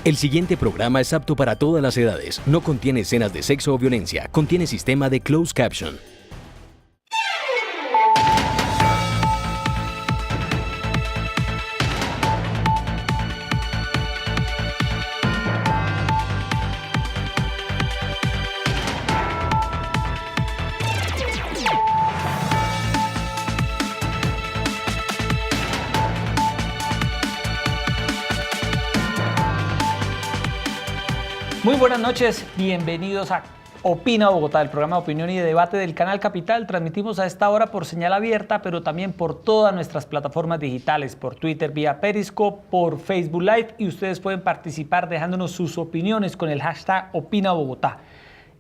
El siguiente programa es apto para todas las edades. No contiene escenas de sexo o violencia. Contiene sistema de closed caption. Muy buenas noches, bienvenidos a Opina Bogotá, el programa de opinión y de debate del Canal Capital. Transmitimos a esta hora por señal abierta, pero también por todas nuestras plataformas digitales, por Twitter vía Periscope, por Facebook Live, y ustedes pueden participar dejándonos sus opiniones con el hashtag Opina Bogotá.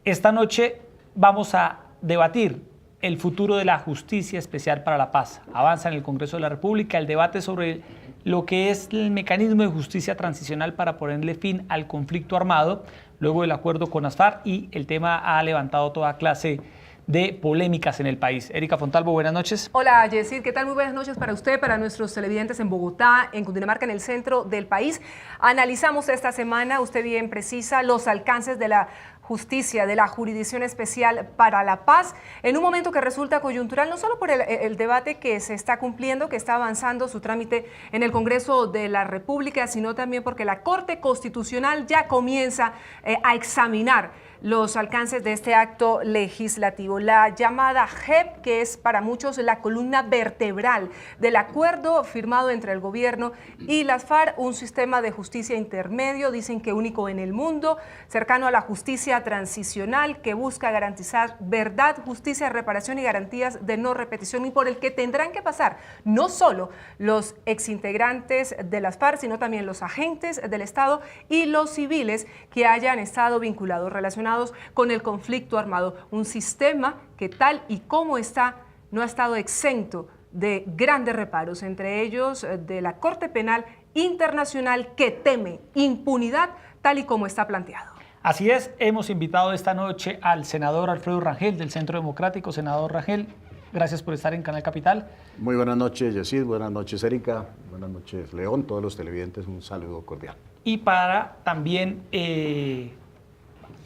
Esta noche vamos a debatir el futuro de la Justicia Especial para la Paz. Avanza en el Congreso de la República el debate sobre lo que es el mecanismo de justicia transicional para ponerle fin al conflicto armado, luego del acuerdo con las FARC, y el tema ha levantado toda clase de polémicas en el país. Erika Fontalvo, buenas noches. Hola, Yesid, ¿qué tal? Muy buenas noches para usted, para nuestros televidentes en Bogotá, en Cundinamarca, en el centro del país. Analizamos esta semana, usted bien precisa, los alcances de la justicia, de la Jurisdicción Especial para la Paz, en un momento que resulta coyuntural, no solo por el debate que se está cumpliendo, que está avanzando su trámite en el Congreso de la República, sino también porque la Corte Constitucional ya comienza a examinar los alcances de este acto legislativo. La llamada JEP, que es para muchos la columna vertebral del acuerdo firmado entre el gobierno y las FARC, un sistema de justicia intermedio, dicen que único en el mundo, cercano a la justicia transicional, que busca garantizar verdad, justicia, reparación y garantías de no repetición, y por el que tendrán que pasar no solo los exintegrantes de las FARC, sino también los agentes del Estado y los civiles que hayan estado vinculados, relacionados con el conflicto armado. Un sistema que tal y como está, no ha estado exento de grandes reparos, entre ellos de la Corte Penal Internacional, que teme impunidad tal y como está planteado. Así es, hemos invitado esta noche al senador Alfredo Rangel del Centro Democrático. Senador Rangel, gracias por estar en Canal Capital. Muy buenas noches, Yesid, buenas noches, Erika, buenas noches, León, todos los televidentes, un saludo cordial. Y para también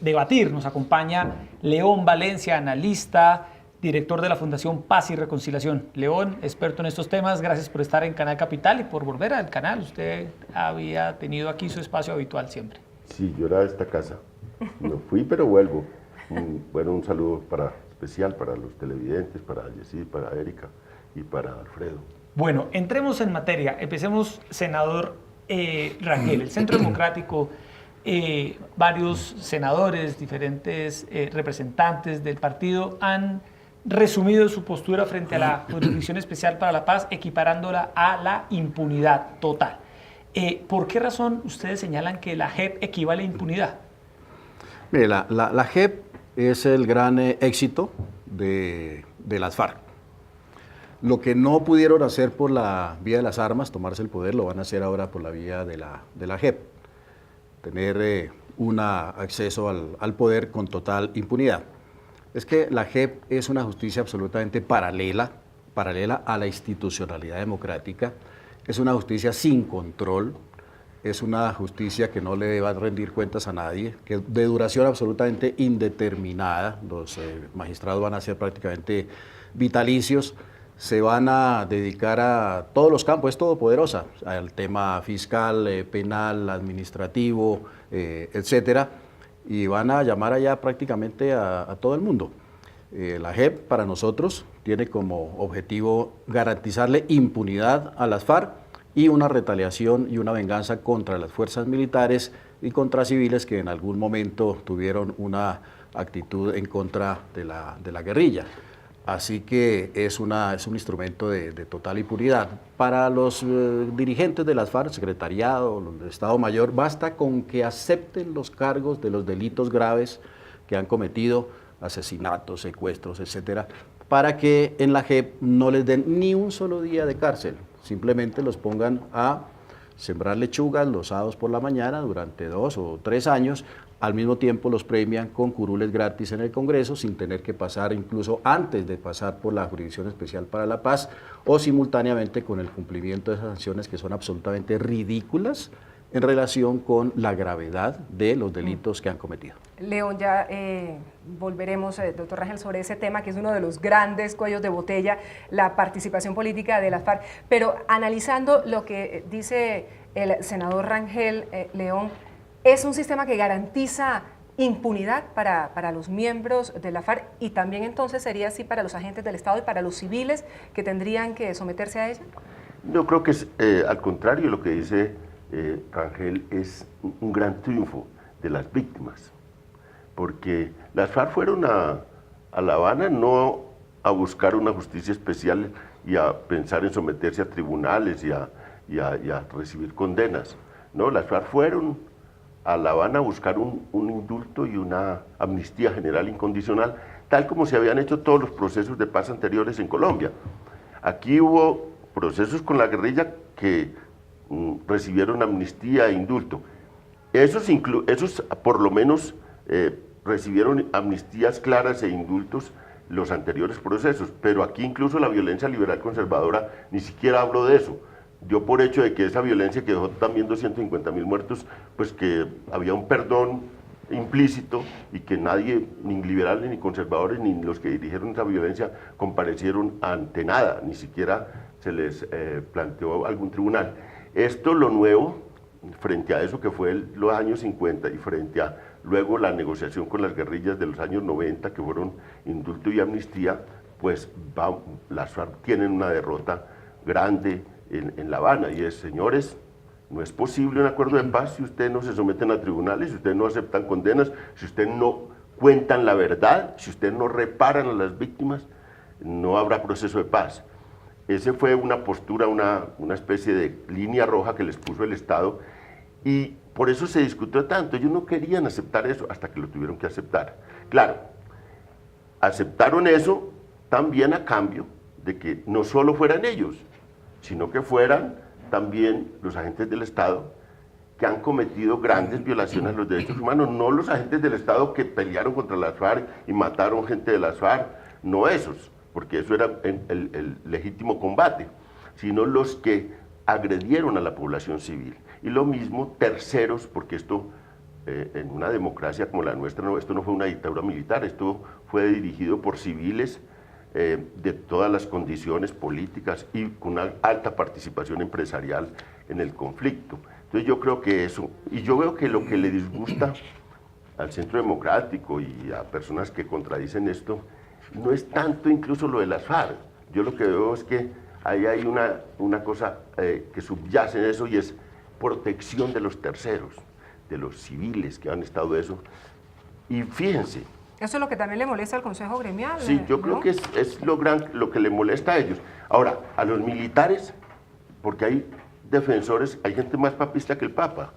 debatir, nos acompaña León Valencia, analista, director de la Fundación Paz y Reconciliación. León, experto en estos temas, gracias por estar en Canal Capital y por volver al canal. Usted había tenido aquí su espacio habitual siempre. Sí, yo era de esta casa. No fui, pero vuelvo. Un saludo especial para los televidentes, para Yesid, para Erika y para Alfredo. Bueno, entremos en materia. Empecemos, senador Rangel. El Centro Democrático, varios senadores, diferentes representantes del partido han resumido su postura frente a la Jurisdicción Especial para la Paz, equiparándola a la impunidad total. ¿Por qué razón ustedes señalan que la JEP equivale a impunidad? Mire, la JEP es el gran éxito de las FARC. Lo que no pudieron hacer por la vía de las armas, tomarse el poder, lo van a hacer ahora por la vía de la JEP. Tener un acceso al poder con total impunidad. Es que la JEP es una justicia absolutamente paralela a la institucionalidad democrática, es una justicia sin control, es una justicia que no le va a rendir cuentas a nadie, que es de duración absolutamente indeterminada. Los magistrados van a ser prácticamente vitalicios, se van a dedicar a todos los campos, es todopoderosa, al tema fiscal, penal, administrativo, etcétera, y van a llamar allá prácticamente a todo el mundo. La JEP para nosotros tiene como objetivo garantizarle impunidad a las FARC y una retaliación y una venganza contra las fuerzas militares y contra civiles que en algún momento tuvieron una actitud en contra de la guerrilla. Así que es un instrumento de total impunidad. Para los dirigentes de las FARC, secretariado, los de Estado Mayor, basta con que acepten los cargos de los delitos graves que han cometido, asesinatos, secuestros, etcétera, para que en la JEP no les den ni un solo día de cárcel, simplemente los pongan a sembrar lechugas los sábados por la mañana durante 2 o 3 años. Al mismo tiempo los premian con curules gratis en el Congreso sin tener que pasar, incluso antes de pasar por la Jurisdicción Especial para la Paz, o simultáneamente con el cumplimiento de esas sanciones que son absolutamente ridículas en relación con la gravedad de los delitos que han cometido. León, ya volveremos, doctor Rangel, sobre ese tema que es uno de los grandes cuellos de botella, la participación política de las FARC. Pero analizando lo que dice el senador Rangel, León, ¿es un sistema que garantiza impunidad para los miembros de la FARC y también entonces sería así para los agentes del Estado y para los civiles que tendrían que someterse a ella? Yo creo que es al contrario, lo que dice Rangel es un gran triunfo de las víctimas, porque las FARC fueron a La Habana no a buscar una justicia especial y a pensar en someterse a tribunales y a recibir condenas. No, las FARC fueron a La Habana a buscar un indulto y una amnistía general incondicional, tal como se habían hecho todos los procesos de paz anteriores en Colombia. Aquí hubo procesos con la guerrilla que recibieron amnistía e indulto. Esos por lo menos recibieron amnistías claras e indultos los anteriores procesos, pero aquí incluso la violencia liberal conservadora ni siquiera habló de eso. Dio por hecho de que esa violencia que dejó también 250.000 muertos, pues que había un perdón implícito y que nadie, ni liberales ni conservadores, ni los que dirigieron esa violencia comparecieron ante nada, ni siquiera se les planteó algún tribunal. Esto, lo nuevo, frente a eso que fue los años 50 y frente a luego la negociación con las guerrillas de los años 90, que fueron indulto y amnistía, pues las FARC tienen una derrota grande en La Habana, y es, señores, no es posible un acuerdo de paz si ustedes no se someten a tribunales, si ustedes no aceptan condenas, si ustedes no cuentan la verdad, si ustedes no reparan a las víctimas, no habrá proceso de paz. Esa fue una postura, una especie de línea roja que les puso el Estado, y por eso se discutió tanto. Ellos no querían aceptar eso hasta que lo tuvieron que aceptar. Claro, aceptaron eso también a cambio de que no solo fueran ellos, sino que fueran también los agentes del Estado que han cometido grandes violaciones a los derechos humanos, no los agentes del Estado que pelearon contra las FARC y mataron gente de las FARC, no esos, porque eso era el legítimo combate, sino los que agredieron a la población civil. Y lo mismo terceros, porque esto en una democracia como la nuestra, esto no fue una dictadura militar, esto fue dirigido por civiles de todas las condiciones políticas y con una alta participación empresarial en el conflicto. Entonces yo creo que eso, y yo veo que lo que le disgusta al Centro Democrático y a personas que contradicen esto, no es tanto incluso lo de las FARC. Yo lo que veo es que ahí hay una cosa que subyace en eso, y es protección de los terceros, de los civiles que han estado eso. Y fíjense, ¿eso es lo que también le molesta al Consejo Gremial? Sí, yo creo que es lo que le molesta a ellos. Ahora, a los militares, porque hay defensores, hay gente más papista que el Papa,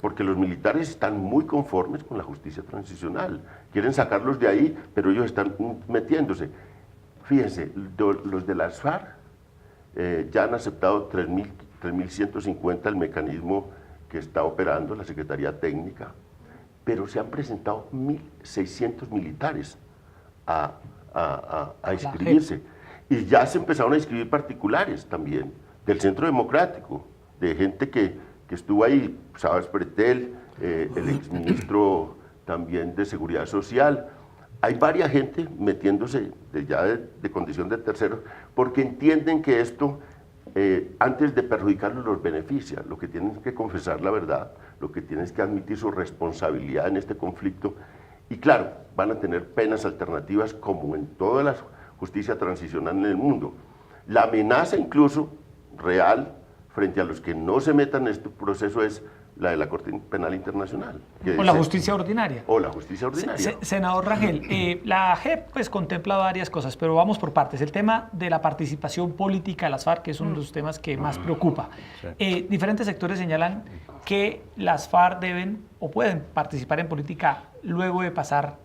porque los militares están muy conformes con la justicia transicional, quieren sacarlos de ahí, pero ellos están metiéndose. Fíjense, los de las FARC ya han aceptado 3.150 el mecanismo que está operando la Secretaría Técnica, pero se han presentado 1.600 militares a inscribirse. Y ya se empezaron a inscribir particulares también, del Centro Democrático, de gente que estuvo ahí, Sabas Pretel, el exministro también de Seguridad Social. Hay varias gente metiéndose de condición de terceros, porque entienden que esto, antes de perjudicarlos, los beneficia. Lo que tienen que confesar la verdad, lo que tienen es que admitir su responsabilidad en este conflicto, y claro, van a tener penas alternativas como en toda la justicia transicional en el mundo. La amenaza incluso real frente a los que no se metan en este proceso es la de la Corte Penal Internacional. O la justicia ordinaria. O la justicia ordinaria. Senador Rangel, la JEP pues contempla varias cosas, pero vamos por partes. El tema de la participación política de las FARC, que es uno de los temas que más preocupa. Diferentes sectores señalan que las FARC deben o pueden participar en política luego de pasar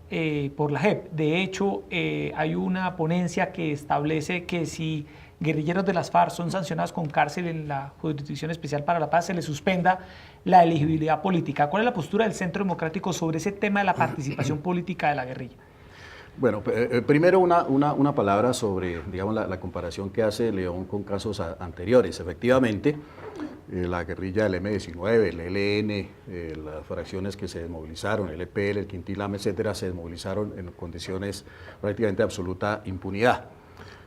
por la JEP. De hecho, hay una ponencia que establece que si guerrilleros de las FARC son sancionados con cárcel en la Jurisdicción Especial para la Paz, se les suspenda la elegibilidad política. ¿Cuál es la postura del Centro Democrático sobre ese tema de la participación política de la guerrilla? Bueno, primero una palabra sobre, digamos, la comparación que hace León con casos anteriores. Efectivamente, la guerrilla del M-19, el ELN, las fracciones que se desmovilizaron, el EPL, el Quintilame, etcétera, se desmovilizaron en condiciones prácticamente de absoluta impunidad.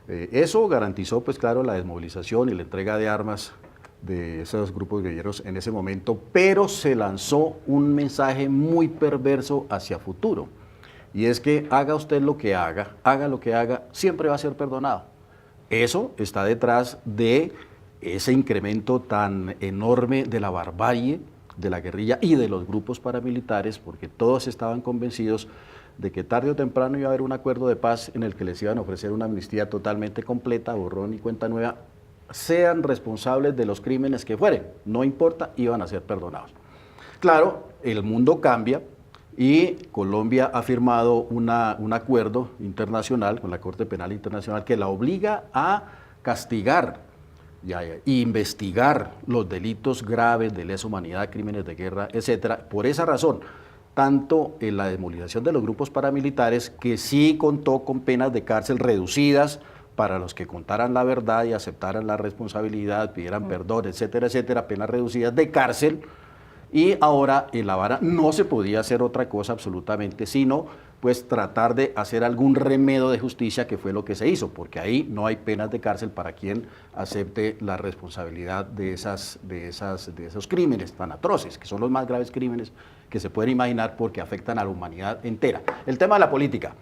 Eso garantizó, pues claro, la desmovilización y la entrega de armas de esos grupos guerrilleros en ese momento, pero se lanzó un mensaje muy perverso hacia futuro. Y es que haga usted lo que haga lo que haga, siempre va a ser perdonado. Eso está detrás de ese incremento tan enorme de la barbarie de la guerrilla y de los grupos paramilitares, porque todos estaban convencidos de que tarde o temprano iba a haber un acuerdo de paz en el que les iban a ofrecer una amnistía totalmente completa, borrón y cuenta nueva, sean responsables de los crímenes que fueren, no importa, iban a ser perdonados. Claro, el mundo cambia y Colombia ha firmado un acuerdo internacional con la Corte Penal Internacional que la obliga a castigar e investigar los delitos graves de lesa humanidad, crímenes de guerra, etcétera. Por esa razón, tanto en la desmovilización de los grupos paramilitares, que sí contó con penas de cárcel reducidas para los que contaran la verdad y aceptaran la responsabilidad, pidieran perdón, etcétera, etcétera, penas reducidas de cárcel, y ahora en La Habana no se podía hacer otra cosa absolutamente, sino pues tratar de hacer algún remedio de justicia, que fue lo que se hizo, porque ahí no hay penas de cárcel para quien acepte la responsabilidad de esos crímenes tan atroces, que son los más graves crímenes que se pueden imaginar porque afectan a la humanidad entera. El tema de la política.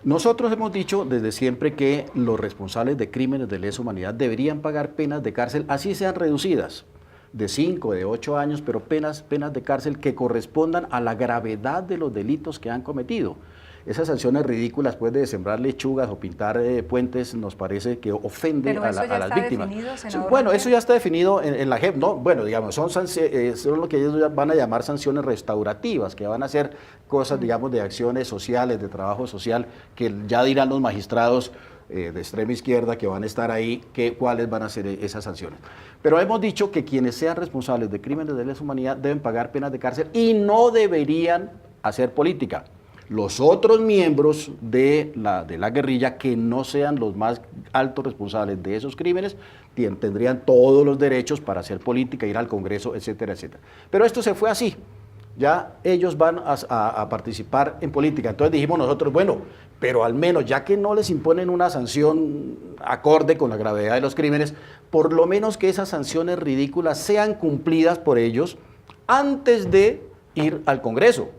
Nosotros hemos dicho desde siempre que los responsables de crímenes de lesa humanidad deberían pagar penas de cárcel, así sean reducidas, de 5, de 8 años, pero penas de cárcel que correspondan a la gravedad de los delitos que han cometido. Esas sanciones ridículas, pues, de sembrar lechugas o pintar puentes, nos parece que ofende a las víctimas. Bueno, eso ya está definido en la JEP, ¿no? Bueno, digamos, son lo que ellos van a llamar sanciones restaurativas, que van a ser cosas, digamos, de acciones sociales, de trabajo social, que ya dirán los magistrados de extrema izquierda que van a estar ahí, cuáles van a ser esas sanciones. Pero hemos dicho que quienes sean responsables de crímenes de lesa humanidad deben pagar penas de cárcel y no deberían hacer política. Los otros miembros de la guerrilla que no sean los más altos responsables de esos crímenes tendrían todos los derechos para hacer política, ir al Congreso, etcétera, etcétera. Pero esto se fue así. Ya ellos van a participar en política. Entonces dijimos nosotros, bueno, pero al menos ya que no les imponen una sanción acorde con la gravedad de los crímenes, por lo menos que esas sanciones ridículas sean cumplidas por ellos antes de ir al Congreso.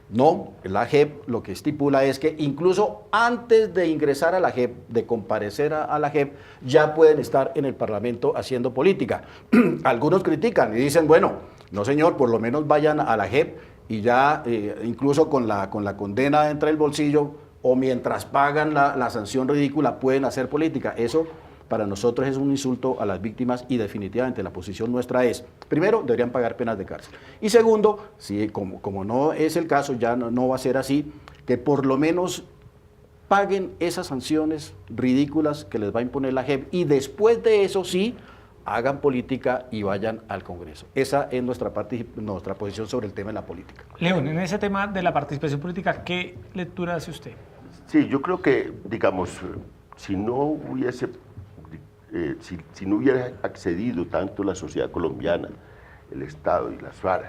No, la JEP lo que estipula es que incluso antes de ingresar a la JEP, de comparecer a la JEP, ya pueden estar en el Parlamento haciendo política. Algunos critican y dicen, bueno, no señor, por lo menos vayan a la JEP y ya incluso con la condena entre el bolsillo o mientras pagan la sanción ridícula pueden hacer política. Eso para nosotros es un insulto a las víctimas y definitivamente la posición nuestra es, primero, deberían pagar penas de cárcel. Y segundo, si como no es el caso, ya no va a ser así, que por lo menos paguen esas sanciones ridículas que les va a imponer la JEP y después de eso sí, hagan política y vayan al Congreso. Esa es nuestra posición sobre el tema de la política. León, en ese tema de la participación política, ¿qué lectura hace usted? Sí, yo creo que, digamos, si no hubiese accedido tanto la sociedad colombiana, el Estado y las FARC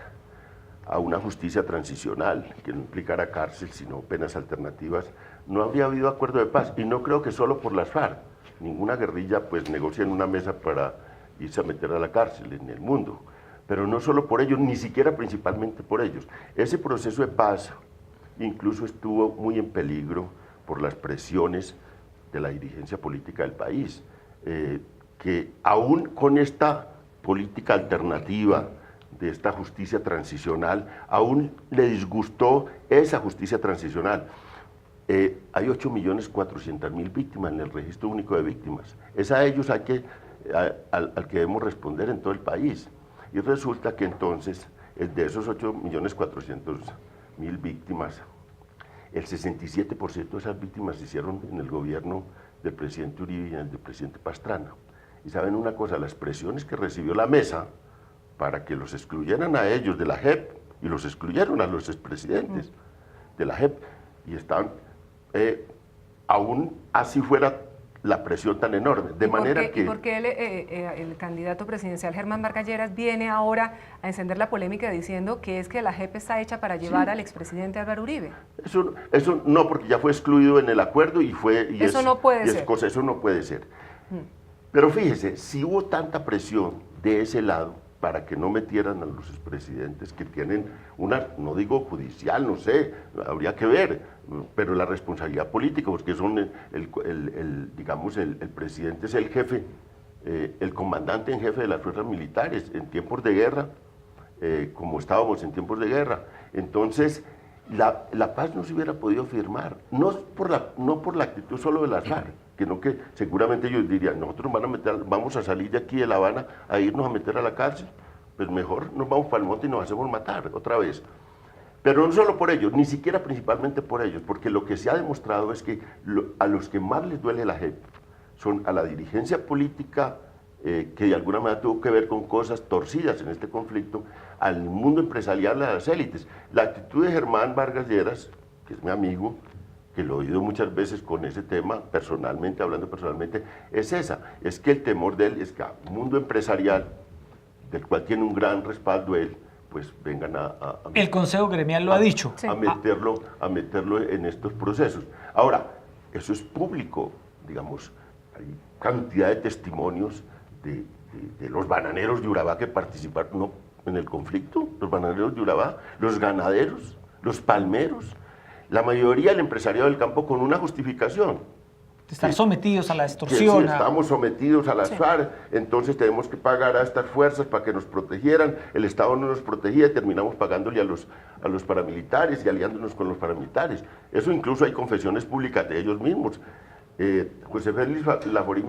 a una justicia transicional que no implicara cárcel sino penas alternativas, no habría habido acuerdo de paz. Y no creo que solo por las FARC. Ninguna guerrilla pues negocia en una mesa para irse a meter a la cárcel en el mundo. Pero no solo por ellos, ni siquiera principalmente por ellos. Ese proceso de paz incluso estuvo muy en peligro por las presiones de la dirigencia política del país. Que aún con esta política alternativa de esta justicia transicional, aún le disgustó esa justicia transicional. Hay 8.400.000 víctimas en el registro único de víctimas. Es a ellos al que debemos responder en todo el país. Y resulta que entonces, de esos 8.400.000 víctimas, el 67% de esas víctimas se hicieron en el gobierno del presidente Uribe y en el del presidente Pastrana. Y saben una cosa, las presiones que recibió la mesa para que los excluyeran a ellos de la JEP, y los excluyeron a los expresidentes de la JEP, y estaban aún así fuera la presión tan enorme. De manera que... ¿Y por qué el candidato presidencial Germán Vargas Lleras viene ahora a encender la polémica diciendo que es que la JEP está hecha para llevar al expresidente Álvaro Uribe? Eso no, porque ya fue excluido en el acuerdo y fue... Y eso no puede ser. Eso no puede ser. Pero fíjese, si hubo tanta presión de ese lado para que no metieran a los expresidentes que tienen una, no digo judicial, no sé, habría que ver, pero la responsabilidad política, porque son digamos, el presidente es el jefe, el comandante en jefe de las fuerzas militares en tiempos de guerra, como estábamos en tiempos de guerra. Entonces, la paz no se hubiera podido firmar, no por la actitud solo de las FARC, sino que seguramente ellos dirían, nosotros vamos a salir de aquí de La Habana a irnos a meter a la cárcel, pues mejor nos vamos para el monte y nos hacemos matar otra vez. Pero no solo por ellos, ni siquiera principalmente por ellos, porque lo que se ha demostrado es que a los que más les duele la JEP son a la dirigencia política, que de alguna manera tuvo que ver con cosas torcidas en este conflicto, al mundo empresarial, a las élites. La actitud de Germán Vargas Lleras, que es mi amigo, que lo he oído muchas veces con ese tema, personalmente, hablando personalmente, es esa, es que el temor de él es que al mundo empresarial, del cual tiene un gran respaldo él, pues vengan el Consejo Gremial lo ha dicho. A meterlo en estos procesos. Ahora, eso es público, digamos, hay cantidad de testimonios de los bananeros de Urabá que participaron en el conflicto, los bananeros de Urabá, los ganaderos, los palmeros, la mayoría del empresariado del campo con una justificación. Estar sometidos a la extorsión. Sí, estamos sometidos a las FARC, entonces tenemos que pagar a estas fuerzas para que nos protegieran, el Estado no nos protegía y terminamos pagándole a los paramilitares y aliándonos con los paramilitares. Eso incluso hay confesiones públicas de ellos mismos. José Félix Laforí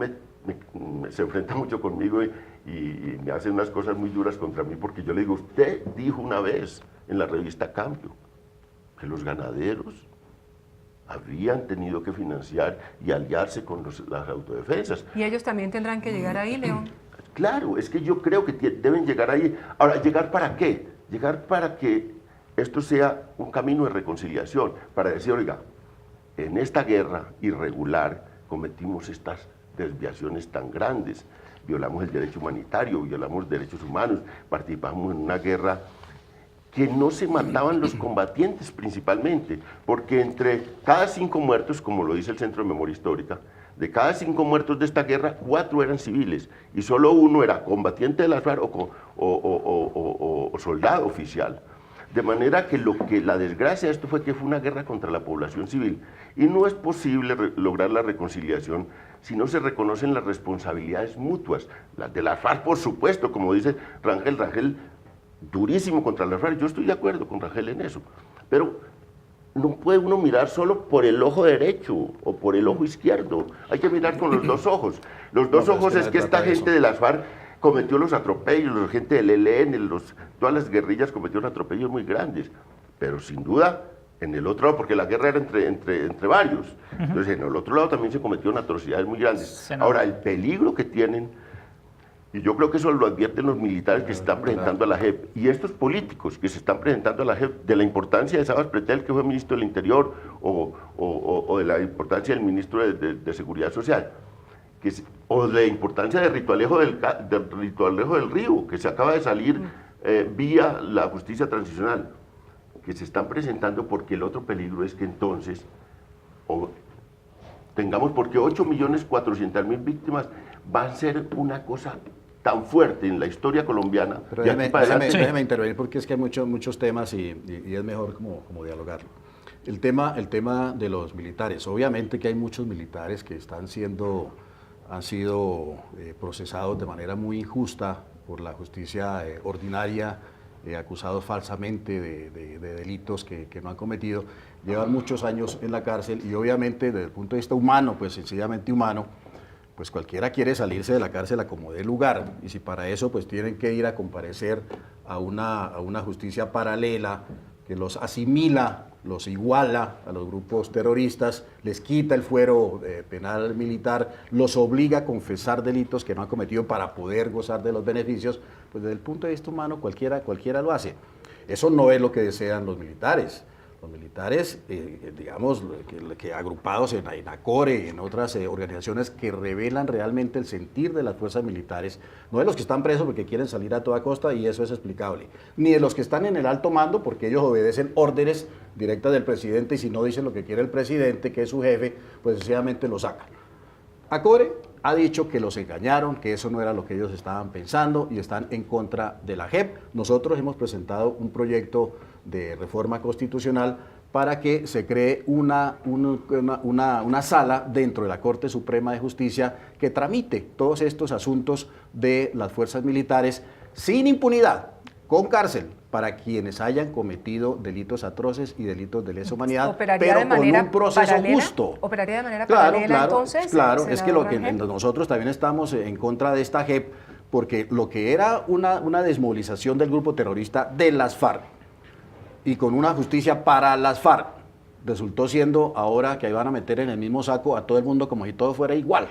se enfrenta mucho conmigo y me hace unas cosas muy duras contra mí porque yo le digo, usted dijo una vez en la revista Cambio que los ganaderos habrían tenido que financiar y aliarse con las autodefensas. ¿Y ellos también tendrán que llegar ahí, León? Claro, es que yo creo que deben llegar ahí. Ahora, ¿llegar para qué? Llegar para que esto sea un camino de reconciliación, para decir, oiga, en esta guerra irregular cometimos estas desviaciones tan grandes, violamos el derecho humanitario, violamos derechos humanos, participamos en una guerra que no se mataban los combatientes principalmente, porque entre cada 5 muertos, como lo dice el Centro de Memoria Histórica, de cada 5 muertos de esta guerra, 4 eran civiles, y solo 1 era combatiente de las FARC o soldado oficial. De manera que la desgracia de esto fue que fue una guerra contra la población civil, y no es posible lograr la reconciliación si no se reconocen las responsabilidades mutuas, las de las FARC, por supuesto, como dice Rangel, durísimo contra las FARC, yo estoy de acuerdo con Rangel en eso, pero no puede uno mirar solo por el ojo derecho o por el ojo izquierdo, hay que mirar con los 2 ojos. Los 2 ojos es que esta gente de las FARC cometió los atropellos, la gente del ELN, todas las guerrillas cometieron atropellos muy grandes, pero sin duda en el otro lado, porque la guerra era entre varios, entonces en el otro lado también se cometieron atrocidades muy grandes. Ahora, el peligro que tienen, y yo creo que eso lo advierten los militares que se están presentando a la JEP, y estos políticos que se están presentando a la JEP, de la importancia de Sabas Pretel, que fue ministro del Interior, o de la importancia del ministro de Seguridad Social, o de la importancia de Ritualejo del Río, que se acaba de salir vía la justicia transicional, que se están presentando, porque el otro peligro es que entonces tengamos, porque 8.400.000 víctimas va a ser una cosa tan fuerte en la historia colombiana. Pero déjeme intervenir porque es que hay muchos temas y es mejor como dialogarlo. El tema de los militares, obviamente que hay muchos militares que han sido procesados de manera muy injusta por la justicia ordinaria, acusados falsamente de delitos que no han cometido, llevan muchos años en la cárcel y obviamente desde el punto de vista humano, pues sencillamente humano, pues cualquiera quiere salirse de la cárcel a como dé lugar, y si para eso pues tienen que ir a comparecer a una justicia paralela que los asimila, los iguala a los grupos terroristas, les quita el fuero penal militar, los obliga a confesar delitos que no han cometido para poder gozar de los beneficios, pues desde el punto de vista humano cualquiera lo hace. Eso no es lo que desean los militares. Los militares, digamos, que agrupados en ACORE, en otras organizaciones que revelan realmente el sentir de las fuerzas militares, no de los que están presos porque quieren salir a toda costa y eso es explicable, ni de los que están en el alto mando porque ellos obedecen órdenes directas del presidente y si no dicen lo que quiere el presidente, que es su jefe, pues sencillamente lo sacan. ACORE ha dicho que los engañaron, que eso no era lo que ellos estaban pensando y están en contra de la JEP. Nosotros hemos presentado un proyecto de reforma constitucional para que se cree una sala dentro de la Corte Suprema de Justicia que tramite todos estos asuntos de las fuerzas militares sin impunidad, con cárcel, para quienes hayan cometido delitos atroces y delitos de lesa humanidad, pero con un proceso justo. ¿Operaría de manera Claro, paralela claro, entonces? claro, es que lo que Rangel? nosotros también estamos en contra de esta JEP, porque lo que era una desmovilización del grupo terrorista de las FARC, y con una justicia para las FARC, resultó siendo ahora que iban a meter en el mismo saco a todo el mundo como si todo fuera igual.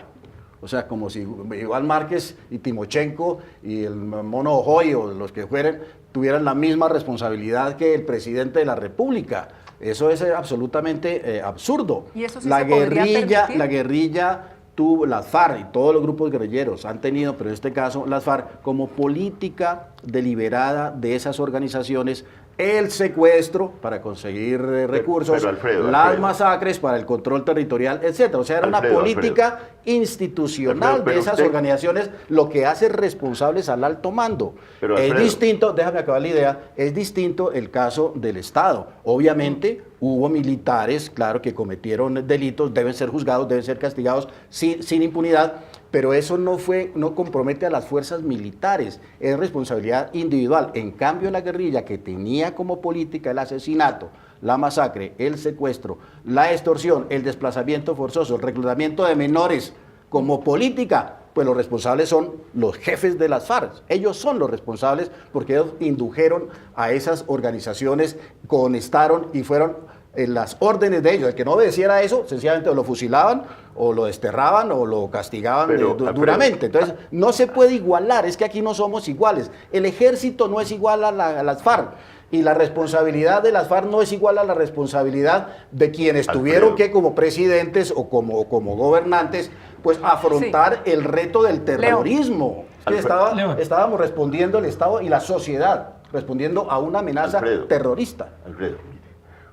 O sea, como si Iván Márquez y Timochenko y el Mono Ojoy o los que fueran tuvieran la misma responsabilidad que el presidente de la República. Eso es absolutamente absurdo. ¿Y eso sí se podría permitir? La guerrilla tuvo, las FARC y todos los grupos guerrilleros han tenido, pero en este caso las FARC, como política deliberada de esas organizaciones, el secuestro para conseguir recursos, pero Alfredo, las masacres para el control territorial, etcétera. O sea, era una política institucional de esas organizaciones, lo que hace responsables al alto mando. Pero, es Alfredo, distinto, déjame acabar la idea, es distinto el caso del Estado. Obviamente hubo militares, claro, que cometieron delitos, deben ser juzgados, deben ser castigados sin impunidad, pero eso no compromete a las fuerzas militares, es responsabilidad individual. En cambio, la guerrilla, que tenía como política el asesinato, la masacre, el secuestro, la extorsión, el desplazamiento forzoso, el reclutamiento de menores como política, pues los responsables son los jefes de las FARC. Ellos son los responsables porque ellos indujeron a esas organizaciones, conectaron y fueron en las órdenes de ellos. El que no obedeciera eso, sencillamente o lo fusilaban, o lo desterraban, o lo castigaban duramente. Entonces, no se puede igualar, es que aquí no somos iguales. El ejército no es igual a las FARC, y la responsabilidad de las FARC no es igual a la responsabilidad de quienes tuvieron que, como presidentes o como gobernantes, pues afrontar el reto del terrorismo. Es que estábamos respondiendo el Estado y la sociedad, respondiendo a una amenaza terrorista. Alfredo,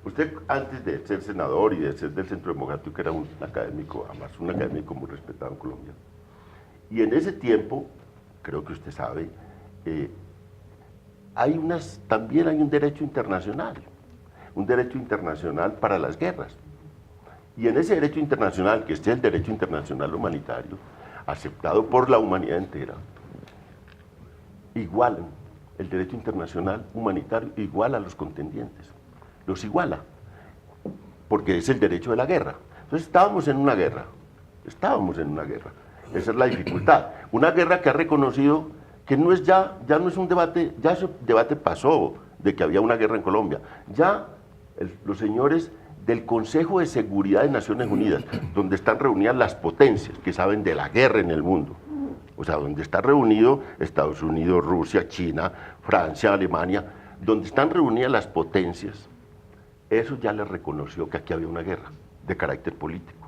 usted antes de ser senador y de ser del Centro Democrático era un académico, además un académico muy respetado en Colombia. Y en ese tiempo, creo que usted sabe, también hay un derecho internacional para las guerras. Y en ese derecho internacional, que es el derecho internacional humanitario, aceptado por la humanidad entera, igualan el derecho internacional humanitario, iguala a los contendientes. Los iguala, porque es el derecho de la guerra. Entonces estábamos en una guerra, esa es la dificultad, una guerra que ha reconocido que no es ya no es un debate, ya ese debate pasó de que había una guerra en Colombia, ya los señores del Consejo de Seguridad de Naciones Unidas, donde están reunidas las potencias que saben de la guerra en el mundo, o sea, donde está reunido Estados Unidos, Rusia, China, Francia, Alemania, donde están reunidas las potencias, eso ya les reconoció que aquí había una guerra de carácter político.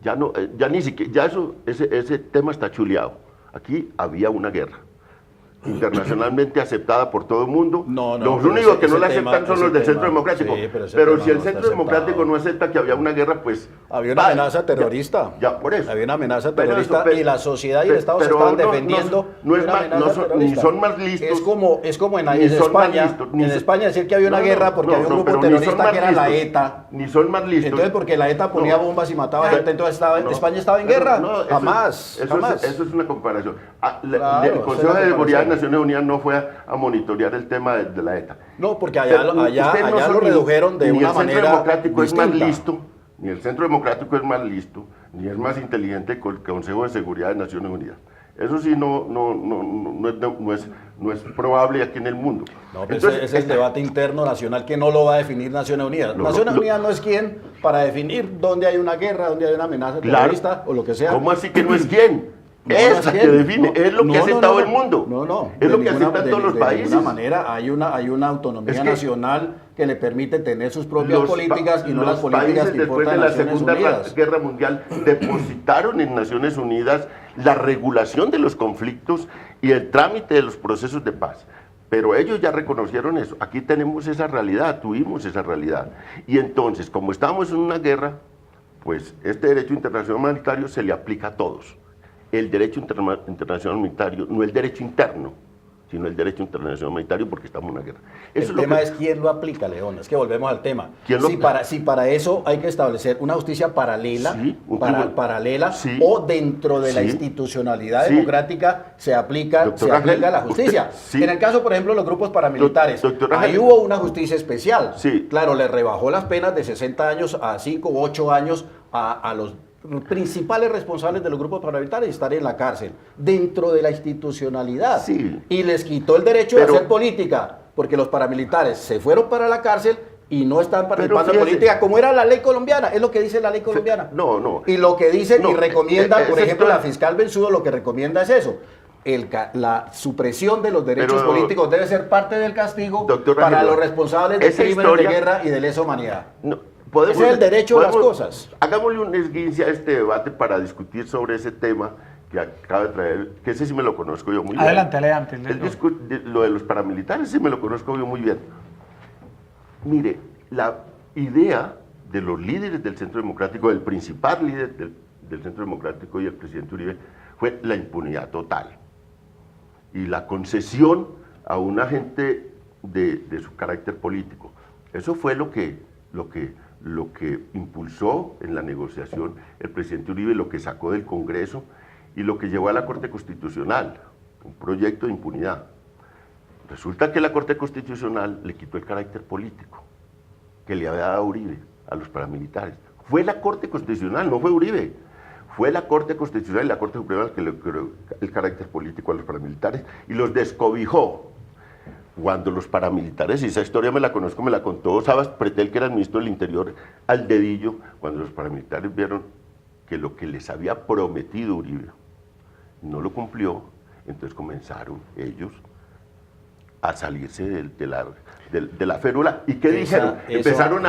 Ya no, ya ni siquiera, ya ese tema está chuleado. Aquí había una guerra internacionalmente aceptada por todo el mundo. Los únicos que no la aceptan son los del Centro Democrático. Sí, pero si el Centro Democrático no acepta que había una guerra, pues... Había una amenaza terrorista. Ya, por eso. Había una amenaza terrorista y la sociedad y el Estado se estaban defendiendo. Ni son más listos. Es como en España. En España decir que había una guerra porque había un grupo terrorista que era la ETA. Ni son más listos. Entonces, porque la ETA ponía bombas y mataba gente, entonces España estaba en guerra. Jamás. Eso es una comparación. El Consejo de Seguridad de Naciones Unidas no fue a monitorear el tema de la ETA. No, porque allá lo redujeron de una manera distinta. Ni el Centro Democrático es más listo, ni es más inteligente que el Consejo de Seguridad de Naciones Unidas. Eso sí no es probable aquí en el mundo. No, pero entonces, ese es el debate interno nacional que no lo va a definir Naciones Unidas. Naciones Unidas no es quien para definir dónde hay una guerra, dónde hay una amenaza terrorista o lo que sea. ¿Cómo así que no es quién? Es la que define, es lo que no, aceptado no, el mundo. Es lo que aceptan todos los países. De ninguna manera hay una autonomía nacional que le permite tener sus propias políticas y no las políticas que después importan de la Naciones Segunda Unidas. Guerra Mundial depositaron en Naciones Unidas la regulación de los conflictos y el trámite de los procesos de paz. Pero ellos ya reconocieron eso. Aquí tenemos esa realidad, tuvimos esa realidad. Y entonces, como estamos en una guerra, pues este derecho internacional humanitario se le aplica a todos. El derecho internacional humanitario, no el derecho interno, sino el derecho internacional humanitario, porque estamos en una guerra. El tema es quién lo aplica, León. Es que volvemos al tema. Si para eso hay que establecer una justicia paralela, o dentro de la institucionalidad democrática se aplica la justicia. En el caso, por ejemplo, de los grupos paramilitares, ahí hubo una justicia especial. Claro, le rebajó las penas de 60 años a 5 u 8 años a los principales responsables de los grupos paramilitares y estar en la cárcel, dentro de la institucionalidad. Y les quitó el derecho de hacer política, porque los paramilitares se fueron para la cárcel y no están participando en política, como era la ley colombiana, es lo que dice la ley colombiana. Y lo que dicen y recomiendan, por ejemplo, la fiscal Bensudo lo que recomienda es eso. La supresión de los derechos políticos debe ser parte del castigo para los responsables de crímenes de guerra y de lesa humanidad. Ese es el derecho de las cosas. Hagámosle un esguince a este debate para discutir sobre ese tema que acaba de traer, que ese sí me lo conozco yo muy bien. Adelante. Lo de los paramilitares sí me lo conozco yo muy bien. Mire, la idea de los líderes del Centro Democrático, del principal líder del Centro Democrático y el presidente Uribe, fue la impunidad total y la concesión a una gente de su carácter político. Eso fue lo que impulsó en la negociación el presidente Uribe, lo que sacó del Congreso y lo que llevó a la Corte Constitucional, un proyecto de impunidad. Resulta que la Corte Constitucional le quitó el carácter político que le había dado a Uribe, a los paramilitares. Fue la Corte Constitucional, no fue Uribe. Fue la Corte Constitucional y la Corte Suprema que le dio el carácter político a los paramilitares y los descobijó. Cuando los paramilitares, y esa historia me la conozco, me la contó Sabas Pretel, que era el ministro del Interior, al dedillo, cuando los paramilitares vieron que lo que les había prometido Uribe no lo cumplió, entonces comenzaron ellos a salirse de la férula. ¿Y qué dijeron? Empezaron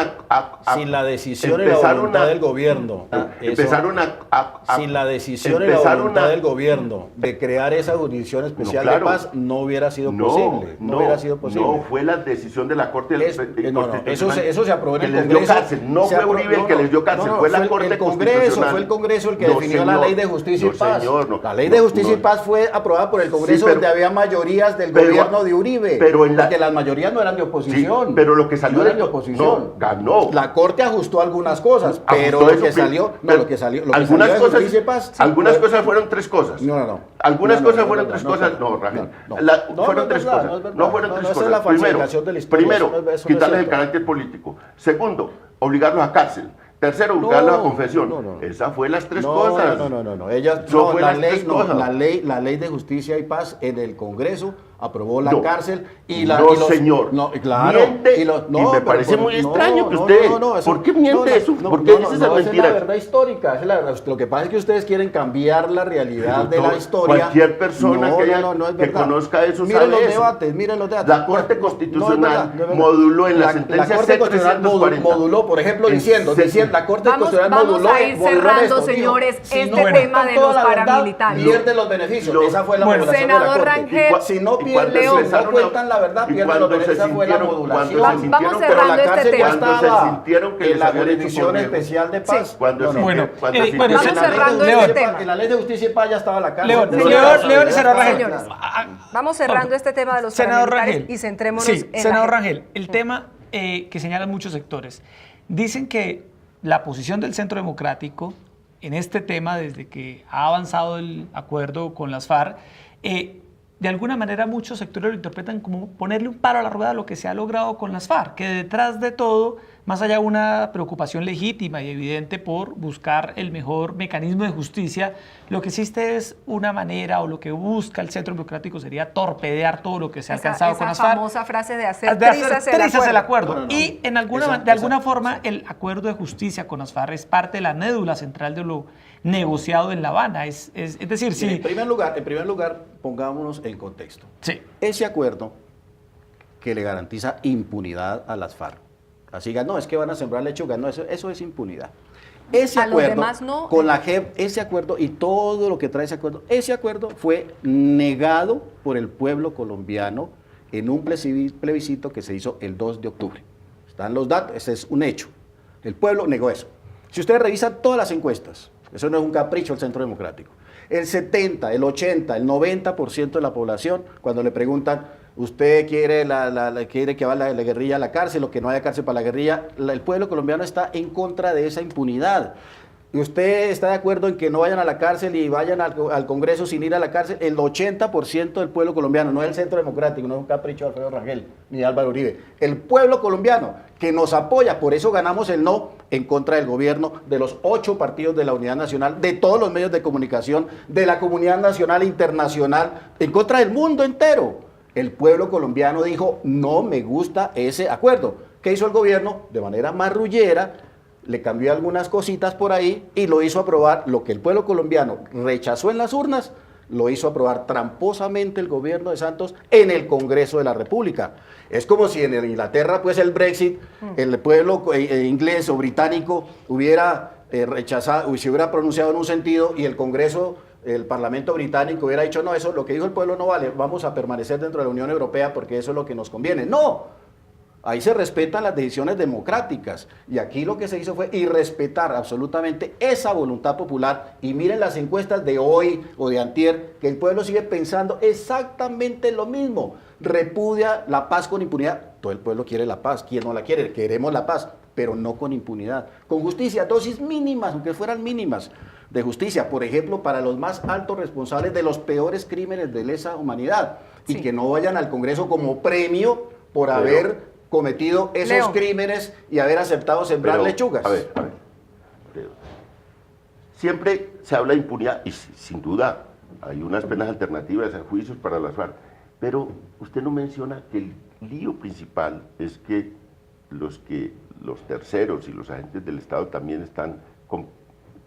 sin la decisión y la voluntad del gobierno. Sin la decisión y la voluntad del gobierno de crear esa jurisdicción especial de paz, no hubiera sido posible. No, fue la decisión de la Corte eso se aprobó en el Congreso. No fue Uribe el que les dio cárcel, fue la Corte Constitucional. Fue el Congreso el que definió la Ley de Justicia y Paz. La Ley de Justicia y Paz fue aprobada por el Congreso, donde había mayorías del gobierno de Uribe, porque las mayorías no eran de oposición. Sí, pero lo que salió de oposición. No, ganó. La Corte ajustó algunas cosas, pero lo que salió algunas cosas fueron tres cosas. Algunas cosas fueron tres cosas. No, Rafael. Fueron tres cosas. No fueron tres cosas. Primero, quitarles el carácter político. Segundo, obligarlos a cárcel. Tercero, obligarlos a confesión. Esa fue las tres cosas. La ley de justicia y paz en el Congreso aprobó la cárcel y señor. Miente, y me parece muy extraño que usted... ¿Por qué miente eso? ¿Por qué dice esa mentira? Es la verdad histórica. Lo que pasa es que ustedes quieren cambiar la realidad de la historia. Cualquier persona que conozca eso sabe eso. Miren los debates. La Corte Constitucional moduló en la sentencia C-340. Moduló, por ejemplo, diciendo la Corte Constitucional moduló. Vamos a ir cerrando, señores, este tema de los paramilitares. Pierden los beneficios. Esa fue la modulación de la Corte. Senador Rangel, si no no cuentan la verdad, pierden los beneficios. Esa fue la modulación. Vamos cerrando este tema. Cuando se sintieron que en la jurisdicción especial de paz. Vamos cerrando este tema. En la Ley de Justicia y Paz ya estaba la cárcel. León y senador Rangel. Vamos cerrando este tema de los paramilitares y centrémonos en senador Rangel, el tema que señalan muchos sectores. Dicen que la posición del Centro Democrático en este tema, desde que ha avanzado el acuerdo con las FARC, de alguna manera muchos sectores lo interpretan como ponerle un paro a la rueda a lo que se ha logrado con las FARC, que detrás de todo más allá de una preocupación legítima y evidente por buscar el mejor mecanismo de justicia, lo que existe es una manera, o lo que busca el Centro Democrático sería torpedear todo lo que se ha alcanzado con las FARC. Esa famosa frase de hacer trizas el acuerdo. No. Y de alguna forma el acuerdo de justicia con las FARC es parte de la médula central de lo negociado en La Habana. Es decir, sí. En primer lugar, pongámonos en contexto. Sí. Ese acuerdo que le garantiza impunidad a las FARC. Así que no, es que van a sembrar lechugas, no, eso es impunidad. Ese a los acuerdo demás no. con la JEP, ese acuerdo y todo lo que trae ese acuerdo fue negado por el pueblo colombiano en un plebiscito que se hizo el 2 de octubre. Están los datos, ese es un hecho. El pueblo negó eso. Si ustedes revisan todas las encuestas, eso no es un capricho del Centro Democrático, el 70, el 80, el 90% de la población, cuando le preguntan, ¿usted quiere que vaya la guerrilla a la cárcel o que no haya cárcel para la guerrilla? El pueblo colombiano está en contra de esa impunidad. ¿Y usted está de acuerdo en que no vayan a la cárcel y vayan al Congreso sin ir a la cárcel? El 80% del pueblo colombiano, no es el Centro Democrático, no es un capricho de Alfredo Rangel ni de Álvaro Uribe. El pueblo colombiano que nos apoya, por eso ganamos el no en contra del gobierno, de los 8 partidos de la Unidad Nacional, de todos los medios de comunicación, de la comunidad nacional e internacional, en contra del mundo entero. El pueblo colombiano dijo, no me gusta ese acuerdo. ¿Qué hizo el gobierno? De manera marrullera, le cambió algunas cositas por ahí y lo hizo aprobar. Lo que el pueblo colombiano rechazó en las urnas, lo hizo aprobar tramposamente el gobierno de Santos en el Congreso de la República. Es como si en Inglaterra, pues el Brexit, el pueblo inglés o británico hubiera rechazado, se hubiera pronunciado en un sentido y el Congreso, el Parlamento británico hubiera dicho, no, eso lo que dijo el pueblo no vale, vamos a permanecer dentro de la Unión Europea porque eso es lo que nos conviene. ¡No! Ahí se respetan las decisiones democráticas y aquí lo que se hizo fue irrespetar absolutamente esa voluntad popular y miren las encuestas de hoy o de antier que el pueblo sigue pensando exactamente lo mismo, repudia la paz con impunidad. Todo el pueblo quiere la paz, ¿quién no la quiere? Queremos la paz, pero no con impunidad, con justicia, dosis mínimas, aunque fueran mínimas de justicia, por ejemplo, para los más altos responsables de los peores crímenes de lesa humanidad y que no vayan al Congreso como premio por haber cometido esos crímenes y haber aceptado sembrar lechugas. A ver. Siempre se habla de impunidad y sin duda hay unas penas alternativas a juicios para las FARC, pero usted no menciona que el lío principal es que los terceros y los agentes del Estado también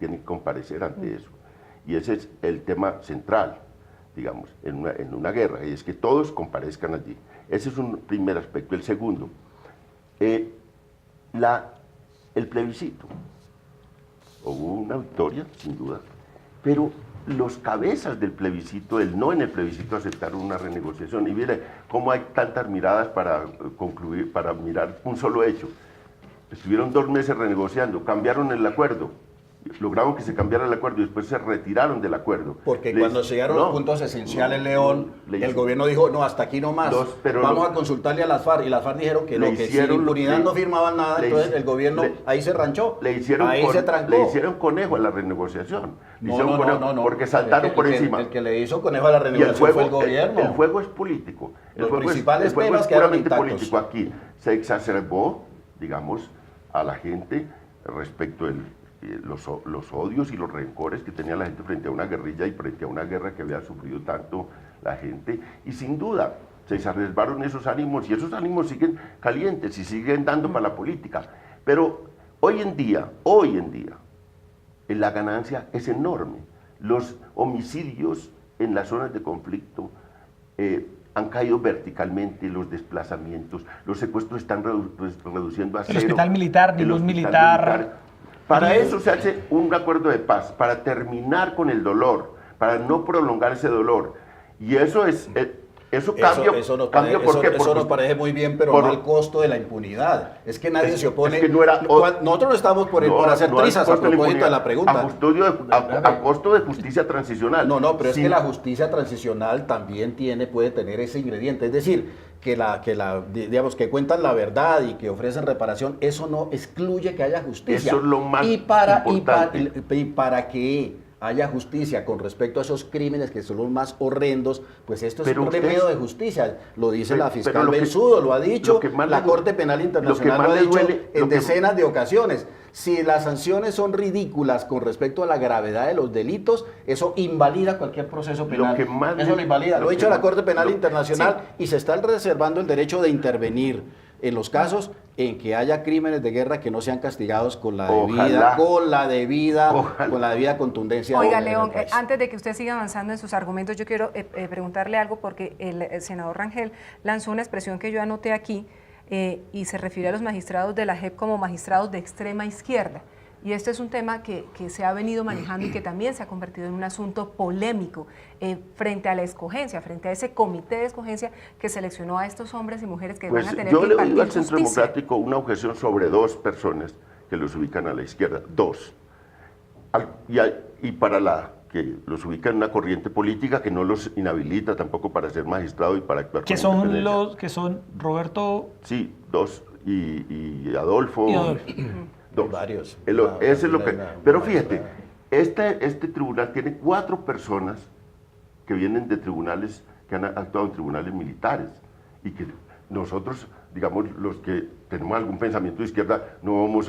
tienen que comparecer ante eso. Y ese es el tema central, digamos, en una guerra, y es que todos comparezcan allí. Ese es un primer aspecto. El segundo, el plebiscito. Hubo una victoria, sin duda, pero los cabezas del plebiscito, el no en el plebiscito, aceptaron una renegociación. Y mire cómo hay tantas miradas para concluir, para mirar un solo hecho. Estuvieron 2 meses renegociando, cambiaron el acuerdo, lograron que se cambiara el acuerdo y después se retiraron del acuerdo. Porque cuando llegaron los puntos esenciales, León, el gobierno dijo, no, hasta aquí no más, vamos a consultarle a las FARC, y las FARC dijeron que sin impunidad no firmaban nada, entonces el gobierno ahí se ranchó, se trancó. Le hicieron conejo a la renegociación. No, porque saltaron por encima. El que le hizo conejo a la renegociación fue el gobierno. El juego es político. Los principales temas es puramente político. Aquí se exacerbó, digamos, a la gente respecto los odios y los rencores que tenía la gente frente a una guerrilla y frente a una guerra que había sufrido tanto la gente, y sin duda se exacerbaron esos ánimos, y esos ánimos siguen calientes y siguen dando para la política, pero hoy en día, la ganancia es enorme. Los homicidios en las zonas de conflicto han caído verticalmente, los desplazamientos, los secuestros están reduciendo a cero. El hospital militar, ni luz militar. Para eso se hace un acuerdo de paz, para terminar con el dolor, para no prolongar ese dolor. Y eso cambia. Eso nos parece muy bien, pero no al costo de la impunidad. Es que nadie se opone. Nosotros no estamos por hacer trizas a propósito de la pregunta. A costo de justicia transicional. No, pero es que la justicia transicional también puede tener ese ingrediente. Es decir, digamos, que cuentan la verdad y que ofrecen reparación, eso no excluye que haya justicia. Eso es lo más importante. ¿Y para qué haya justicia con respecto a esos crímenes que son los más horrendos, pues esto es Pero un remedio ustedes- de justicia, lo dice Pero- la fiscal pero lo que- Bensudo, lo ha dicho, lo que más la le- Corte Penal Internacional más lo ha le dicho duele- en lo que- decenas de ocasiones. Si las sanciones son ridículas con respecto a la gravedad de los delitos, eso invalida cualquier proceso penal. que más Eso le- lo invalida. Lo lo ha dicho que la más- Corte Penal lo- Internacional y se está reservando el derecho de intervenir en los casos en que haya crímenes de guerra que no sean castigados con la Ojalá. debida contundencia. Oiga, en el León, país. antes de que usted siga avanzando en sus argumentos, yo quiero preguntarle algo porque el senador Rangel lanzó una expresión que yo anoté aquí y se refiere a los magistrados de la JEP como magistrados de extrema izquierda. Y este es un tema que se ha venido manejando y que también se ha convertido en un asunto polémico frente a la escogencia, frente a ese comité de escogencia que seleccionó a estos hombres y mujeres que Pues van a tener yo que le impartir digo al Centro justicia. Democrático una objeción sobre dos personas que los ubican a la izquierda, dos. Y para la que los ubica en una corriente política que no los inhabilita tampoco para ser magistrado y para actuar Que con son independencia. los que son Roberto Sí, dos. Y Adolfo. y Adolfo. Dos. Varios. Ese es lo que. Una Pero magistrada. fíjate, este tribunal tiene 4 personas que vienen de tribunales, que han actuado en tribunales militares y que nosotros, digamos, los que tenemos algún pensamiento de izquierda, no vamos